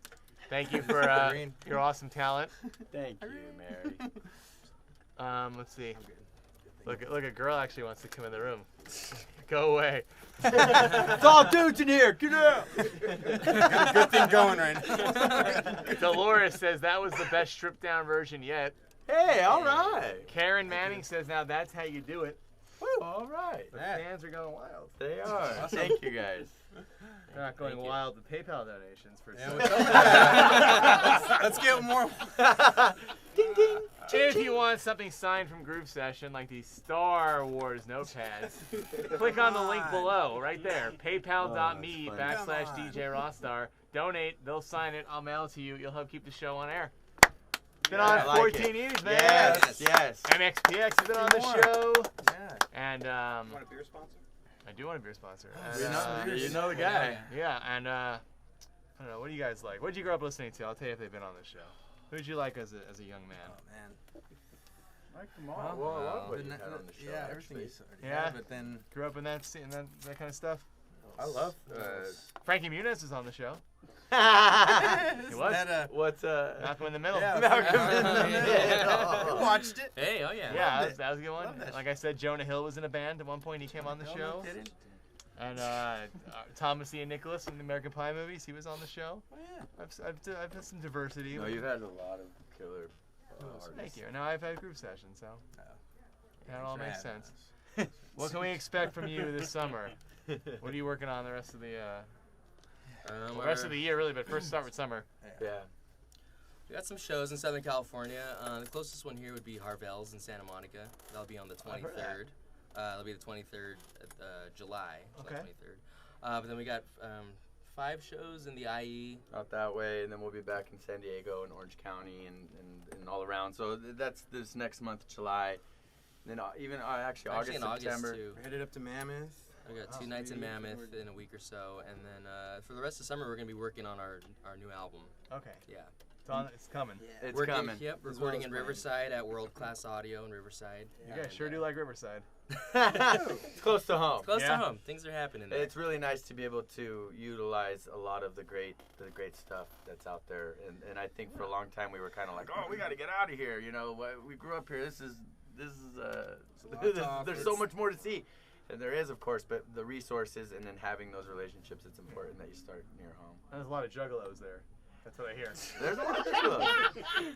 Thank you for Irene. your awesome talent. Thank you, Mary. Let's see. Look, a girl actually wants to come in the room. Go away. It's all dudes in here. Get out. Good thing going right now. Dolores says that was the best stripped down version yet. Hey, all right. Karen Manning says now that's how you do it. All right. The fans are going wild. They are. Thank you, guys. They're not going Thank you. wild with PayPal donations for Yeah, some- what's up with that? Let's get more. Ding ding. If you want something signed from Groove Session, like the Star Wars notepads, click on the link below, right there. PayPal.me/DJ Rossstar. Donate. They'll sign it. I'll mail it to you. You'll help keep the show on air. Been on I like 14 it. years, man. Yes, yes. MXPX has been on the show. Yeah. And Want a beer sponsor? I do want a beer sponsor. You And, know- You know the guy. yeah, and I don't know. What do you guys like? What did you grow up listening to? I'll tell you if they've been on this show. Who did you like as a young man? Oh man. Like them Well, Well, I love what the you ne- had on the show, Yeah, everything actually. you said. Yeah? But then. Grew up in that scene, that kind of stuff. I love. Frankie Muniz was on the show. He was? What's Malcolm in the Middle. Yeah. Malcolm in the Yeah. I watched it. Hey, oh yeah. Yeah, Loved that was a good one. Loved that Like I said, Jonah Hill was in a band at one point. He came on the No, show. no kidding. And Thomas Ian Nicholas from the American Pie movies, he was on the show. Oh yeah. I've had some diversity. No, you've had a lot of killer artists. Thank you. Now I've had Groove Session, so that all makes Right. sense. What can we expect from you this summer? What are you working on the rest of the rest of the year, really? But first, start with summer. Yeah. We got some shows in Southern California. The closest one here would be Harvell's in Santa Monica. That'll be on the I've heard that. 23rd. That'll be the 23rd of July. July Okay. 23rd. But then we got 5 shows in the IE. Out that way, and then we'll be back in San Diego and Orange County and all around. So that's this next month, July. Then even actually Actually in August, September. too. We're headed up to Mammoth. We got 2 Oh, nights in sweet. Mammoth in a week or so, and then for the rest of summer we're gonna be working on our new album. Okay. Yeah. It's coming. Yeah. It's Working- coming. Yep, As well recording as in playing. Riverside at World Class Audio in Riverside. You guys And, sure do like Riverside. It's close to home. Close Yeah. to home. Things are happening there. It's really nice to be able to utilize a lot of the great stuff that's out there, and I think for a long time we were kind of like, oh, we got to get out of here. You know, we grew up here. This is there's so much more to see, and there is, of course, but the resources and then having those relationships, it's important that you start near home. There's a lot of juggalos there. That's what I hear. There's a lot of people.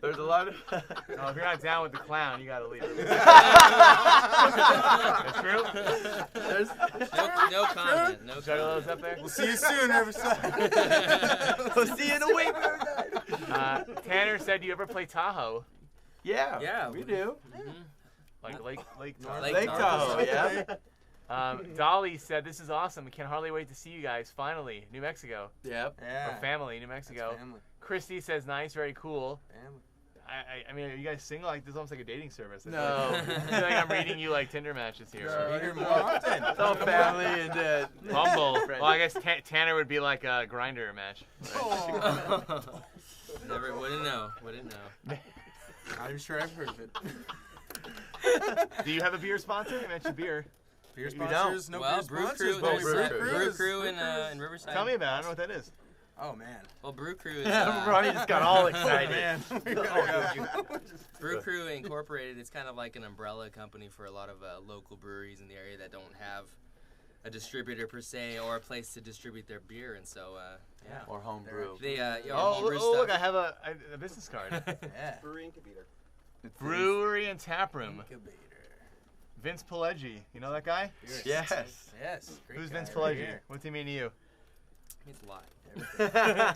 There's a lot of. Oh, if you're not down with the clown, you gotta leave. That's true. There's no comment. No Juggalos comment. up there. We'll see you soon, Riverside. we'll see you in a week. Tanner said, "Do you ever play Tahoe?" Yeah. Yeah, we do. Like Lake Tahoe. Lake Tahoe, yeah. Dolly said, "This is awesome. Can hardly wait to see you guys. Finally, New Mexico. Yep. Yeah. Or family, New Mexico." That's family. Christy says, "Nice, very cool." Family. I mean, are you guys single? Like, this is almost like a dating service. No. I feel like I'm reading you like Tinder matches here. Be here more often. It's all family and Bumble. Well, I guess Tanner would be like a grinder match. Never wouldn't know. Not even sure I've heard of it. Do you have a beer sponsor? You mentioned beer. Beer don't. sponsors? No Well, beer Brew sponsors. Crew. but There's Brew a Crew. Brew Crew in Riverside. Tell me about it. I don't know what that is. Oh man. Well, Brew Crew is. Ronnie just got all Oh excited. man. We gotta go. Brew Crew Incorporated. It's kind of like an umbrella company for a lot of local breweries in the area that don't have a distributor per se or a place to distribute their beer, and so yeah. Or home brew. They Oh, homebrew look, I stuff. have a business card. Yeah. Brewery incubator. Brewery and Tap Room. Incubator. Vince Pileggi. You know that guy? Yes. Yes. Great Who's guy Vince right Pileggi? here. What's he mean to you? Means a lot. yeah,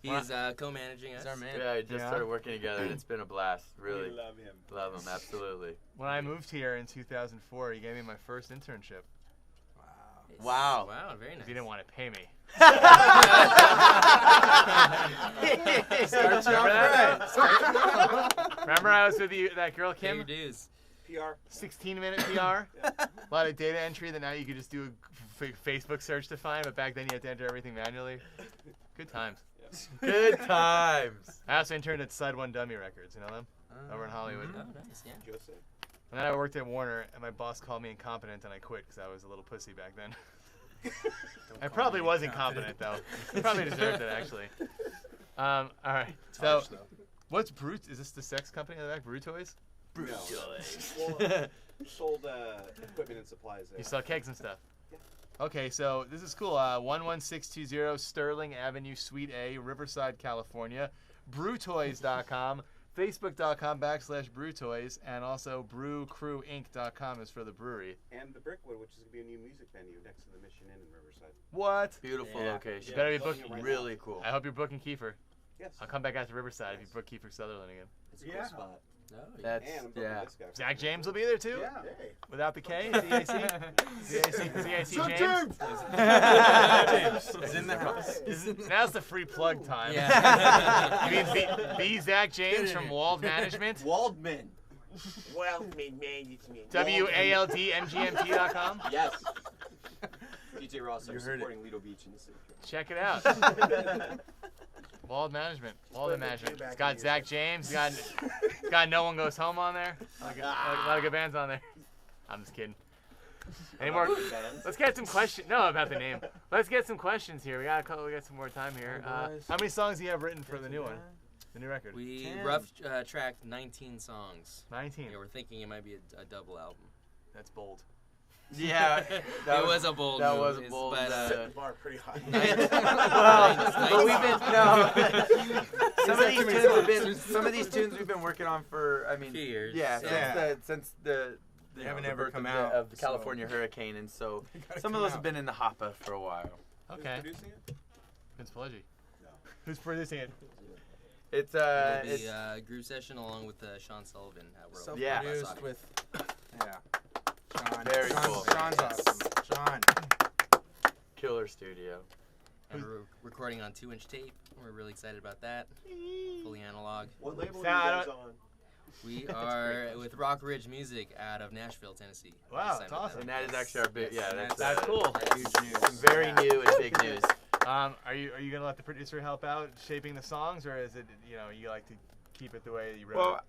He's co-managing us. He's our man. I just Yeah. started working together, and it's been a blast. Really We love him. love him, absolutely. When I moved here in 2004, he gave me my first internship. Wow. Wow, very nice. He didn't want to pay me. Start you Remember off that? right. Remember I was with you, that girl Pay Kim? your dues. PR. 16-minute PR. A lot of data entry that now you could just do a Facebook search to find, but back then you had to enter everything manually. Good times. Good times. I also interned at Side One Dummy Records, you know them? Over in Hollywood. Oh, nice. Yeah. Joseph. And then I worked at Warner, and my boss called me incompetent, and I quit because I was a little pussy back then. I probably was incompetent, though. Probably deserved it, actually. All right. So, what's Brew? Is this the sex company in the back? Brew Toys? No. Well, sold equipment and supplies there. You sell kegs and stuff. Okay, so this is cool. 11620 Sterling Avenue, Suite A, Riverside, California. BrewToys.com. Facebook.com/BrewToys, and also BrewCrewInc.com is for the brewery. And the Brickwood, which is going to be a new music venue next to the Mission Inn in Riverside. What? Beautiful Yeah. location. You better be Building booking. it right Really cool. I hope you're booking Kiefer. Yes. I'll come back out to Riverside if you book Kiefer Sutherland again. It's a cool spot. No, That's And I'm booking yeah. this guy. Zach James will be there too? Yeah. Hey. Without the K? Z-A-C James? Is in the house. Now's the free plug time. Yeah. You mean B Zach James from Wald Management? Waldman. Waldman Management. WALDMGMT.com? Yes. DJ Ross You is heard it. supporting Lido Beach in the city. Check it out. Wald Management. Wald Management. It's got Zach James. It's got No One Goes Home on there. A lot of good bands on there. I'm just kidding. Any more? Let's get some questions. No, about the name. Let's get some questions here. We got some more time here. How many songs do you have written for the new one? The new record? We 10. rough tracked 19 songs. 19. Yeah, we're thinking it might be a double album. That's bold. Yeah. It was a bold That move, was a bold. but Set the bar pretty high. But we've been some of these tunes we've been working on for few years. Yeah, Yeah. since the They you know, haven't the ever birth come of out, of the so- California hurricane, and so gotta some come of those out. have been in the hopper for a while. Okay. Who's producing it? Vince Pileggi. Who's producing it? It's It'll be GrooveSession along with Sean Sullivan at World. Yeah. Self-produced with, Sean. Very cool. Sean's awesome. Sean. Killer Studio. And we're recording on 2-inch tape. We're really excited about that. Fully analog. What label are you Sound- guys on? We are with Rock Ridge Music out of Nashville, Tennessee. Wow, Signed that's with awesome. them. And that is actually our big, That's That's cool. Huge news. some very new and big news. Are you gonna let the producer help out shaping the songs, or is it you like to keep it the way you wrote Well, it?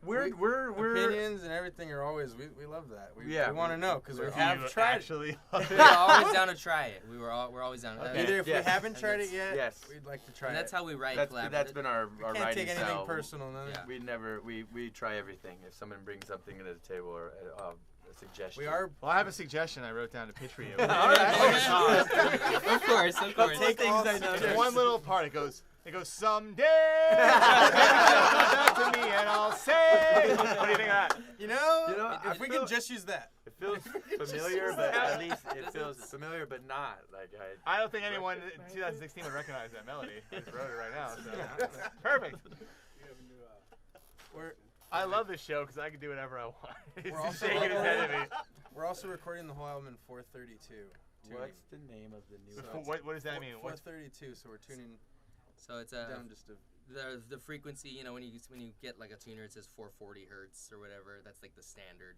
we're Opinions and everything are always, we love that. We Yeah. want to know because we You have tried it. actually. We're always down to try it. We're always down. Okay. Either if Yeah. we haven't And tried it that's- yet, Yes. we'd like to try And that's it. how we write that's collaboratively. been our We can't writing take anything style. personal. No. Yeah. We try everything. If someone brings something to the table or a suggestion. We are. Well, I have a suggestion I wrote down to pitch for you. Of course. Take all There's one little part. It goes someday. Maybe she'll come back to me and I'll say. What do you think of that? You know, You know, if we can just use that. It feels familiar, but at least it feels familiar, but not like I don't think anyone in 2016 would recognize that melody. I just wrote it right now. So. Perfect. I love this show because I can do whatever I want. He's We're also- shaking his head at me. We're also recording the whole album in 432. What's the name of the new? What does that mean? What's 432. So we're tuning So it's down just a. the frequency. When you get like a tuner, it says 440 hertz or whatever. That's like the standard.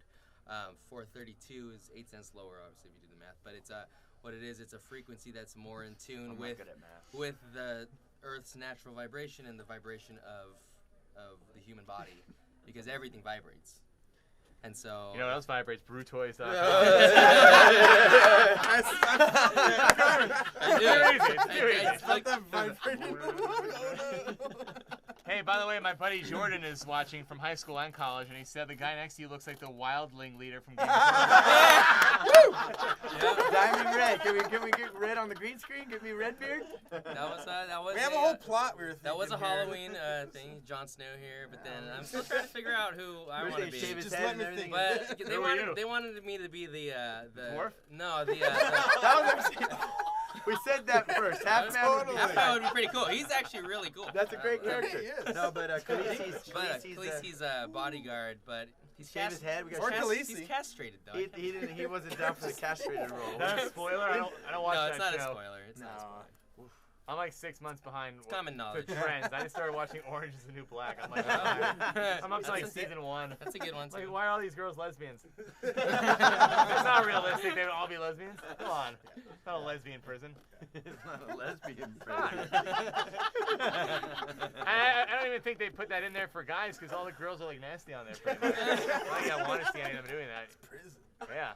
432 is 8 cents lower, obviously, if you do the math. But it's what it is. It's a frequency that's more in tune I'm with not good at math. with the Earth's natural vibration and the vibration of the human body, because everything vibrates. And so You know what else vibrates? BrewToys.com. It's like- Hey, by the way, my buddy Jordan is watching from high school and college, and he said the guy next to you looks like the Wildling leader from Game of Thrones. Diamond red. Can we get red on the green screen? Get me red beard. that was We have a whole plot. We were That was a thinking here. Halloween thing, Jon Snow here, but then I'm still trying to figure out who I want to be. Shave his Just head let and me everything. But they Who are you? wanted me to be the Dwarf? No, the That was actually, we said that first. Half man would be Half Man would be pretty cool. He's actually really cool. That's a great character. He is. No, but Khaleesi's But Khaleesi's a bodyguard, but he's Shave his head. We got Or shave- Khaleesi. He's castrated though. He wasn't down for the castrated role. Is that a spoiler? I don't watch No, that it's not a show. spoiler. It's not a spoiler. I'm like 6 months behind. It's common knowledge. The trends. I just started watching Orange Is the New Black. I'm like, I'm up to like season 1. That's a good one Like, too. why are all these girls lesbians? It's not realistic. They would all be lesbians. Come on, it's not a lesbian prison. It's not a lesbian Come on. prison. I don't even think they put that in there for guys because all the girls are like nasty on there. Pretty much. I don't think I want to see any of them doing that. Prison. Yeah.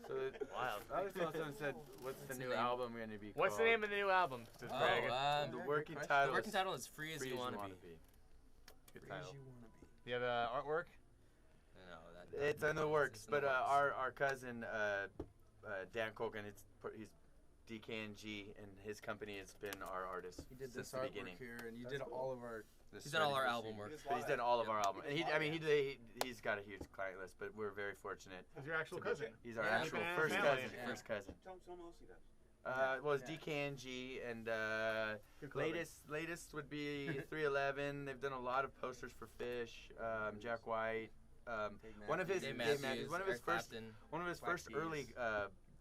So Wild. I always thought someone said, "What's the new name? album going to be called?" What's the name of the new album? Says Greg. The working The title. The working is title is Free as Free You As Wanna Wanna Be. Good Free as title. you wanna be. Do you have artwork? No, It's in the works, it's in the but works. our cousin Dan Colgan, he's DKNG, and his company has been our artist He did since this the artwork beginning. here, and you did all of our He's done all our album work. But he's done all of our album. And he's got a huge client list, but we're very fortunate. He's your actual cousin. He's our Yeah. actual Yeah. first Family. cousin. Yeah. First cousin. Tom Mosey does. Well, it's DKNG and Good clothing. latest would be 311. They've done a lot of posters for Fish, Jack White. One of his Dave Dave Matthews, one of his Eric first Clapton. Black first Keys. early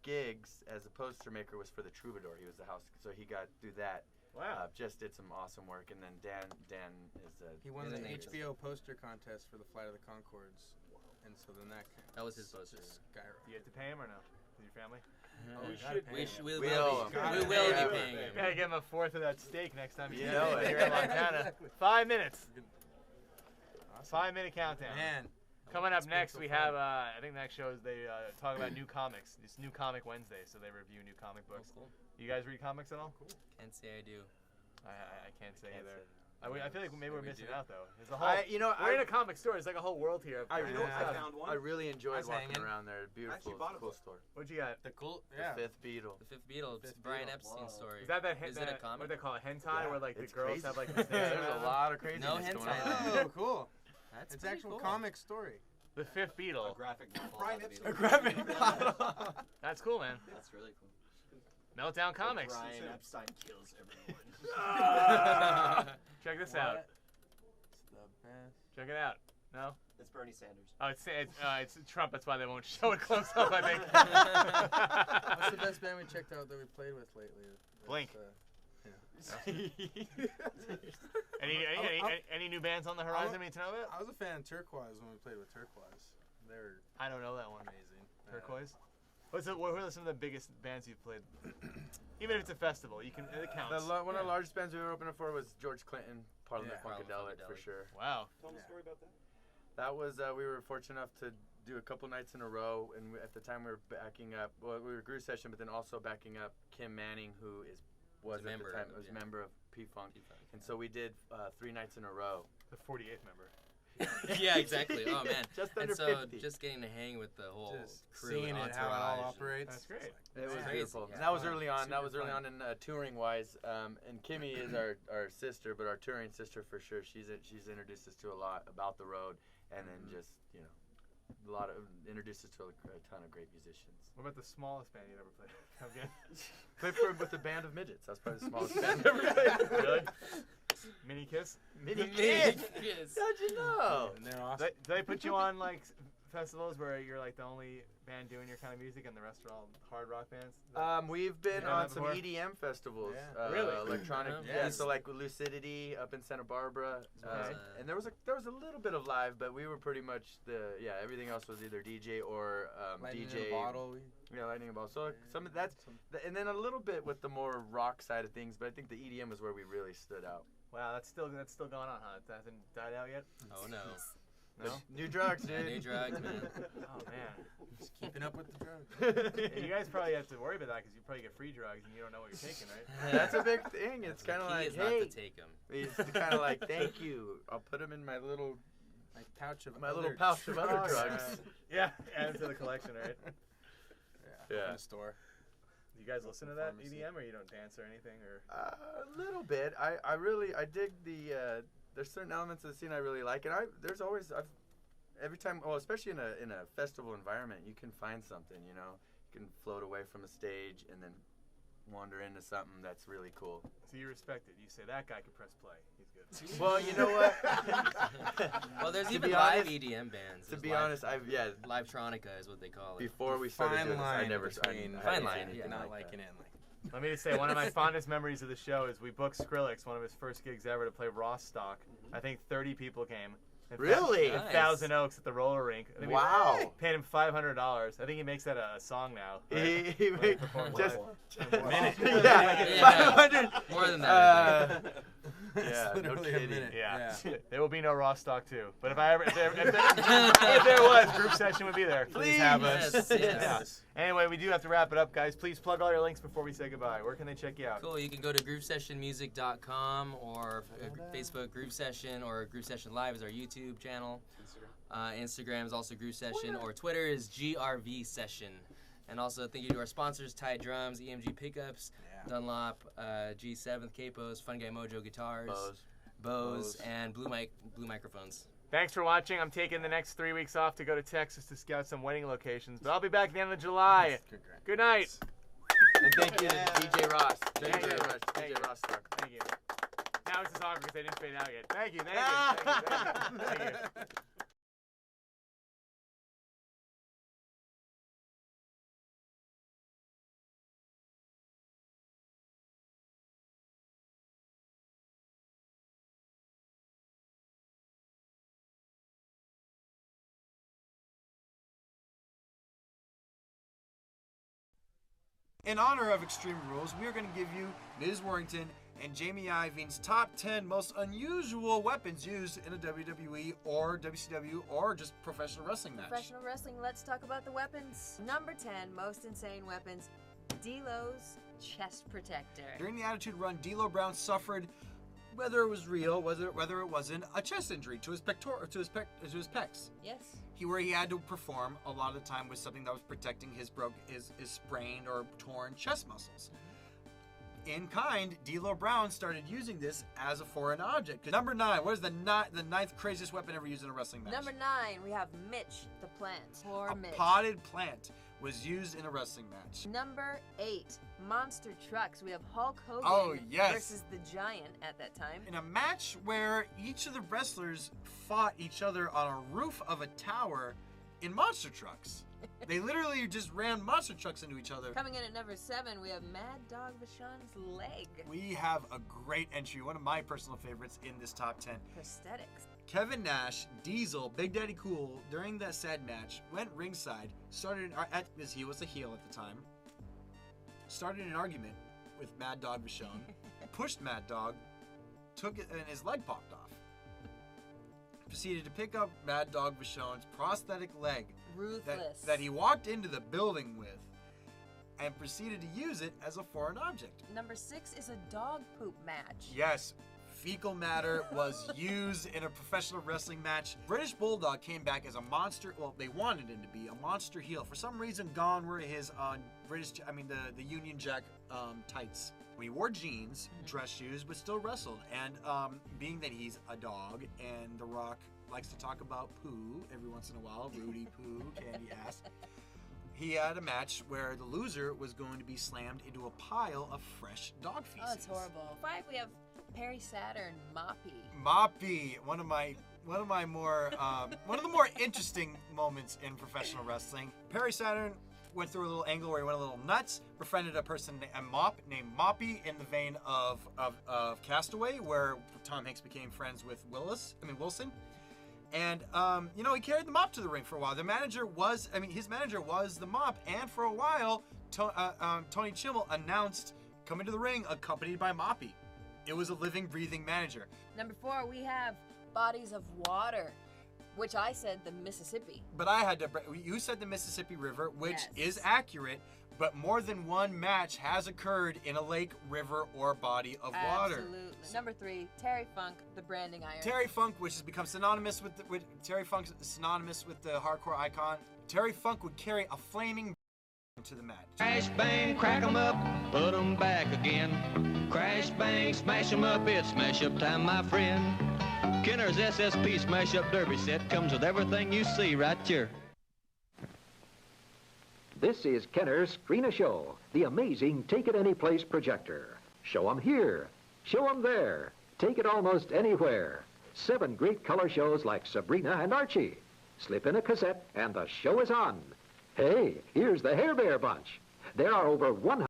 gigs as a poster maker was for the Troubadour. He was the house, so he got through that. Wow. Just did some awesome work, and then Dan is He won He's the an angel. HBO poster contest for the Flight of the Conchords, and so then That was his poster. skyrocketed. Do you have to pay him or no? With your family? Oh, We gotta should- pay We, him. sh- we, We will, owe be, him. we will Yeah. be paying him. Gotta give him a fourth of that steak next time You you know it. Here in Montana. Exactly. 5 minutes. Awesome. 5-minute countdown. Man, Coming up It's been next, so we fun. have, I think the next show is they talk about new comics. It's New Comic Wednesday, so they review new comic books. Cool. You guys read comics at all? Can't say I do. I can't say Can't either. say. I feel like maybe we're we missing do. out though. There's a whole. I we're in a comic store. It's like a whole world here. I of really, cool Yeah. I stuff. found one. I really enjoyed was walking hanging. around there. Beautiful, actually bought a cool book. store. What'd you got? the cool, The yeah. Fifth Beatle. The Fifth Beatle. It's Fifth Brian Beatle. Epstein Wow. story. Is that Is it a comic? What they call it, hentai, Yeah. where like the It's girls crazy. have like this There's dance a around? lot of craziness No going hentai. on. Oh, cool. That's It's pretty actual cool. comic story. The Fifth A Beatle. graphic novel. Brian about the Epstein. Beatles. graphic That's cool, man. That's really cool. Meltdown Comics. Brian Epstein kills everyone. Check this out. It's the best. Check it out. No? It's Bernie Sanders. Oh, it's Trump. That's why they won't show it close up. I think. What's the best band we checked out that we played with lately? That's, Blink. Any new bands on the horizon we need to know about? I was a fan of Turquoise when we played with Turquoise. They're I don't know that one. amazing. Turquoise. What are some of the biggest bands you've played? Even if it's a festival, it counts. One of the largest bands we were opening for was George Clinton, Parliament Yeah. Funkadelic for Funkadelic. sure. Wow. Tell me a story about that. That was we were fortunate enough to do a couple nights in a row, and at the time we were backing up. Well, we were GrooveSession, but then also backing up Kim Manning, who was a at member the time of- was yeah. a member of P-Funk, P-Funk, and so we did 3 nights in a row. The 48th member. Yeah, exactly. Oh man. Just And under so 50. just getting to hang with the whole just crew seeing and it how it all entourage. operates. That's great. It was Crazy. beautiful. Yeah. And that was Fun. early on. That Super was early fun. on in touring wise. And Kimmy is our sister, but our touring sister for sure. She's introduced us to a lot about the road, and then just introduced us to a ton of great musicians. What about the smallest band you've ever played? Okay. Played with a band of midgets. That's probably the smallest band I've ever played. Really? Mini Kiss? Mini Kids. kids. How'd you know? And they're awesome. Do they put you on like festivals where you're like the only band doing your kind of music and the rest are all hard rock bands? We've been You done on that some before? EDM festivals. Yeah. Really? Electronic. Yeah. Yeah. So like Lucidity up in Santa Barbara. Okay. And there was a little bit of live, but we were pretty much everything else was either DJ or Lightning DJ. in a bottle. Yeah, lightning in a bottle. So some of that's and then a little bit with the more rock side of things, but I think the EDM is where we really stood out. Wow, that's still going on, huh? It hasn't died out yet? Oh no. No? New drugs, Yeah, dude. new drugs, man. Oh, man. Just keeping up with the drugs. Yeah, you guys probably have to worry about that because you probably get free drugs and you don't know what you're taking, right? That's a big thing. It's kind of Key like, is not hey, to take them. it's kind of like, thank you. I'll put them in my little Pouch of little other pouch of other Oh, drugs. Yeah, add it to the collection, right? Yeah. In the store. Do you guys listen to that Pharmacy. EDM or you don't dance or anything? Or A little bit. I really dig the. There's certain elements of the scene I really like, and every time, especially in a festival environment, you can find something. You know, you can float away from a stage and then wander into something that's really cool. So you respect it. You say that guy can press play. He's good. Well, you know what? Well, there's To even be live honest- EDM bands. To There's be live- honest, Livetronica is what they call it. before we started Fine doing this, I line never. between I Fine hadn't line, seen anything yeah. not like liking that. it and like. Let me just say, one of my fondest memories of the show is we booked Skrillex, one of his first gigs ever, to play Rossstar. I think 30 people came. And Really? In Nice. Thousand Oaks at the roller rink. I think we Wow. paid him $500. I think he makes that a song now. He When he made performs just live. A minute. yeah, Yeah. 500. More than that, Yeah, no literally a kidding. minute. Yeah. There will be no Rosstock too. But if there was, GrooveSession would be there. Please have us. Yes, yes. Anyway, we do have to wrap it up, guys. Please plug all your links before we say goodbye. Where can they check you out? Cool. You can go to GrooveSessionMusic.com or Facebook GrooveSession, or GrooveSession Live is our YouTube channel. Instagram is also GrooveSession, or Twitter is GRVSession. And also thank you to our sponsors: Tide Drums, EMG Pickups, Yeah. Dunlop, G7th Capos, Fun Guy Mojo Guitars, bows, and blue microphones. Thanks for watching. I'm taking the next 3 weeks off to go to Texas to scout some wedding locations, but I'll be back at the end of July. Good night. And thank you to DJ Ross. Thank you. DJ Rossstar. Thank you. Now it's just awkward because I didn't fade out yet. Thank you. Thank you. In honor of Extreme Rules, we are going to give you Ms. Warrington and Jamie Ioving's top 10 most unusual weapons used in a WWE or WCW or just professional wrestling match. Professional wrestling, let's talk about the weapons. Number 10, most insane weapons, D'Lo's chest protector. During the Attitude Run, D'Lo Brown suffered, whether it was real, whether it wasn't, a chest injury to his pecs. Yes. Where he had to perform a lot of the time with something that was protecting his sprained or torn chest muscles. In kind, D'Lo Brown started using this as a foreign object. Number 9, what is the ninth craziest weapon ever used in a wrestling match? Number 9, we have Mitch the plant. Poor Mitch. A potted plant was used in a wrestling match. Number 8, monster trucks. We have Hulk Hogan versus the Giant at that time. In a match where each of the wrestlers fought each other on a roof of a tower in monster trucks. They literally just ran monster trucks into each other. Coming in at number 7, we have Mad Dog Vachon's leg. We have a great entry, one of my personal favorites in this top 10. Prosthetics. Kevin Nash, Diesel, Big Daddy Cool, during that said match, went ringside, as he was a heel at the time, started an argument with Mad Dog Vachon, pushed Mad Dog, took it, and his leg popped off. Proceeded to pick up Mad Dog Vachon's prosthetic leg that he walked into the building with and proceeded to use it as a foreign object. Number 6 is a dog poop match. Yes, fecal matter was used in a professional wrestling match. British Bulldog came back as a monster, well, they wanted him to be a monster heel. For some reason, gone were his the Union Jack tights. He wore jeans, dress shoes, but still wrestled. And being that he's a dog and The Rock likes to talk about poo every once in a while, Rudy Poo, Candy Ass, he had a match where the loser was going to be slammed into a pile of fresh dog feces. Oh, it's horrible. 5, we have Perry Saturn, Moppy. Moppy, one of the more interesting moments in professional wrestling. Perry Saturn went through a little angle where he went a little nuts, befriended a person named Moppy in the vein of Castaway, where Tom Hanks became friends with Wilson. And, he carried the Mop to the ring for a while. His manager was the Mop, and for a while, Tony Chimmel announced coming to the ring accompanied by Moppy. It was a living, breathing manager. Number 4, we have bodies of water, which I said the Mississippi. But you said the Mississippi River, which Yes. is accurate, but more than one match has occurred in a lake, river, or body of water. Absolutely. Number 3, Terry Funk, the branding iron. Terry Funk, which has become synonymous with the hardcore icon. Terry Funk would carry a flaming to the match. Crash, bang, crack 'em up, put 'em back again. Crash, bang, smash 'em up, it's smash up time, my friend. Kenner's SSP Smash Up Derby set comes with everything you see right here. This is Kenner's Screen a Show, the amazing Take It Any Place projector. Show 'em here, show 'em there, take it almost anywhere. 7 great color shows like Sabrina and Archie. Slip in a cassette and the show is on. Hey, here's the Hair Bear Bunch. There are over 100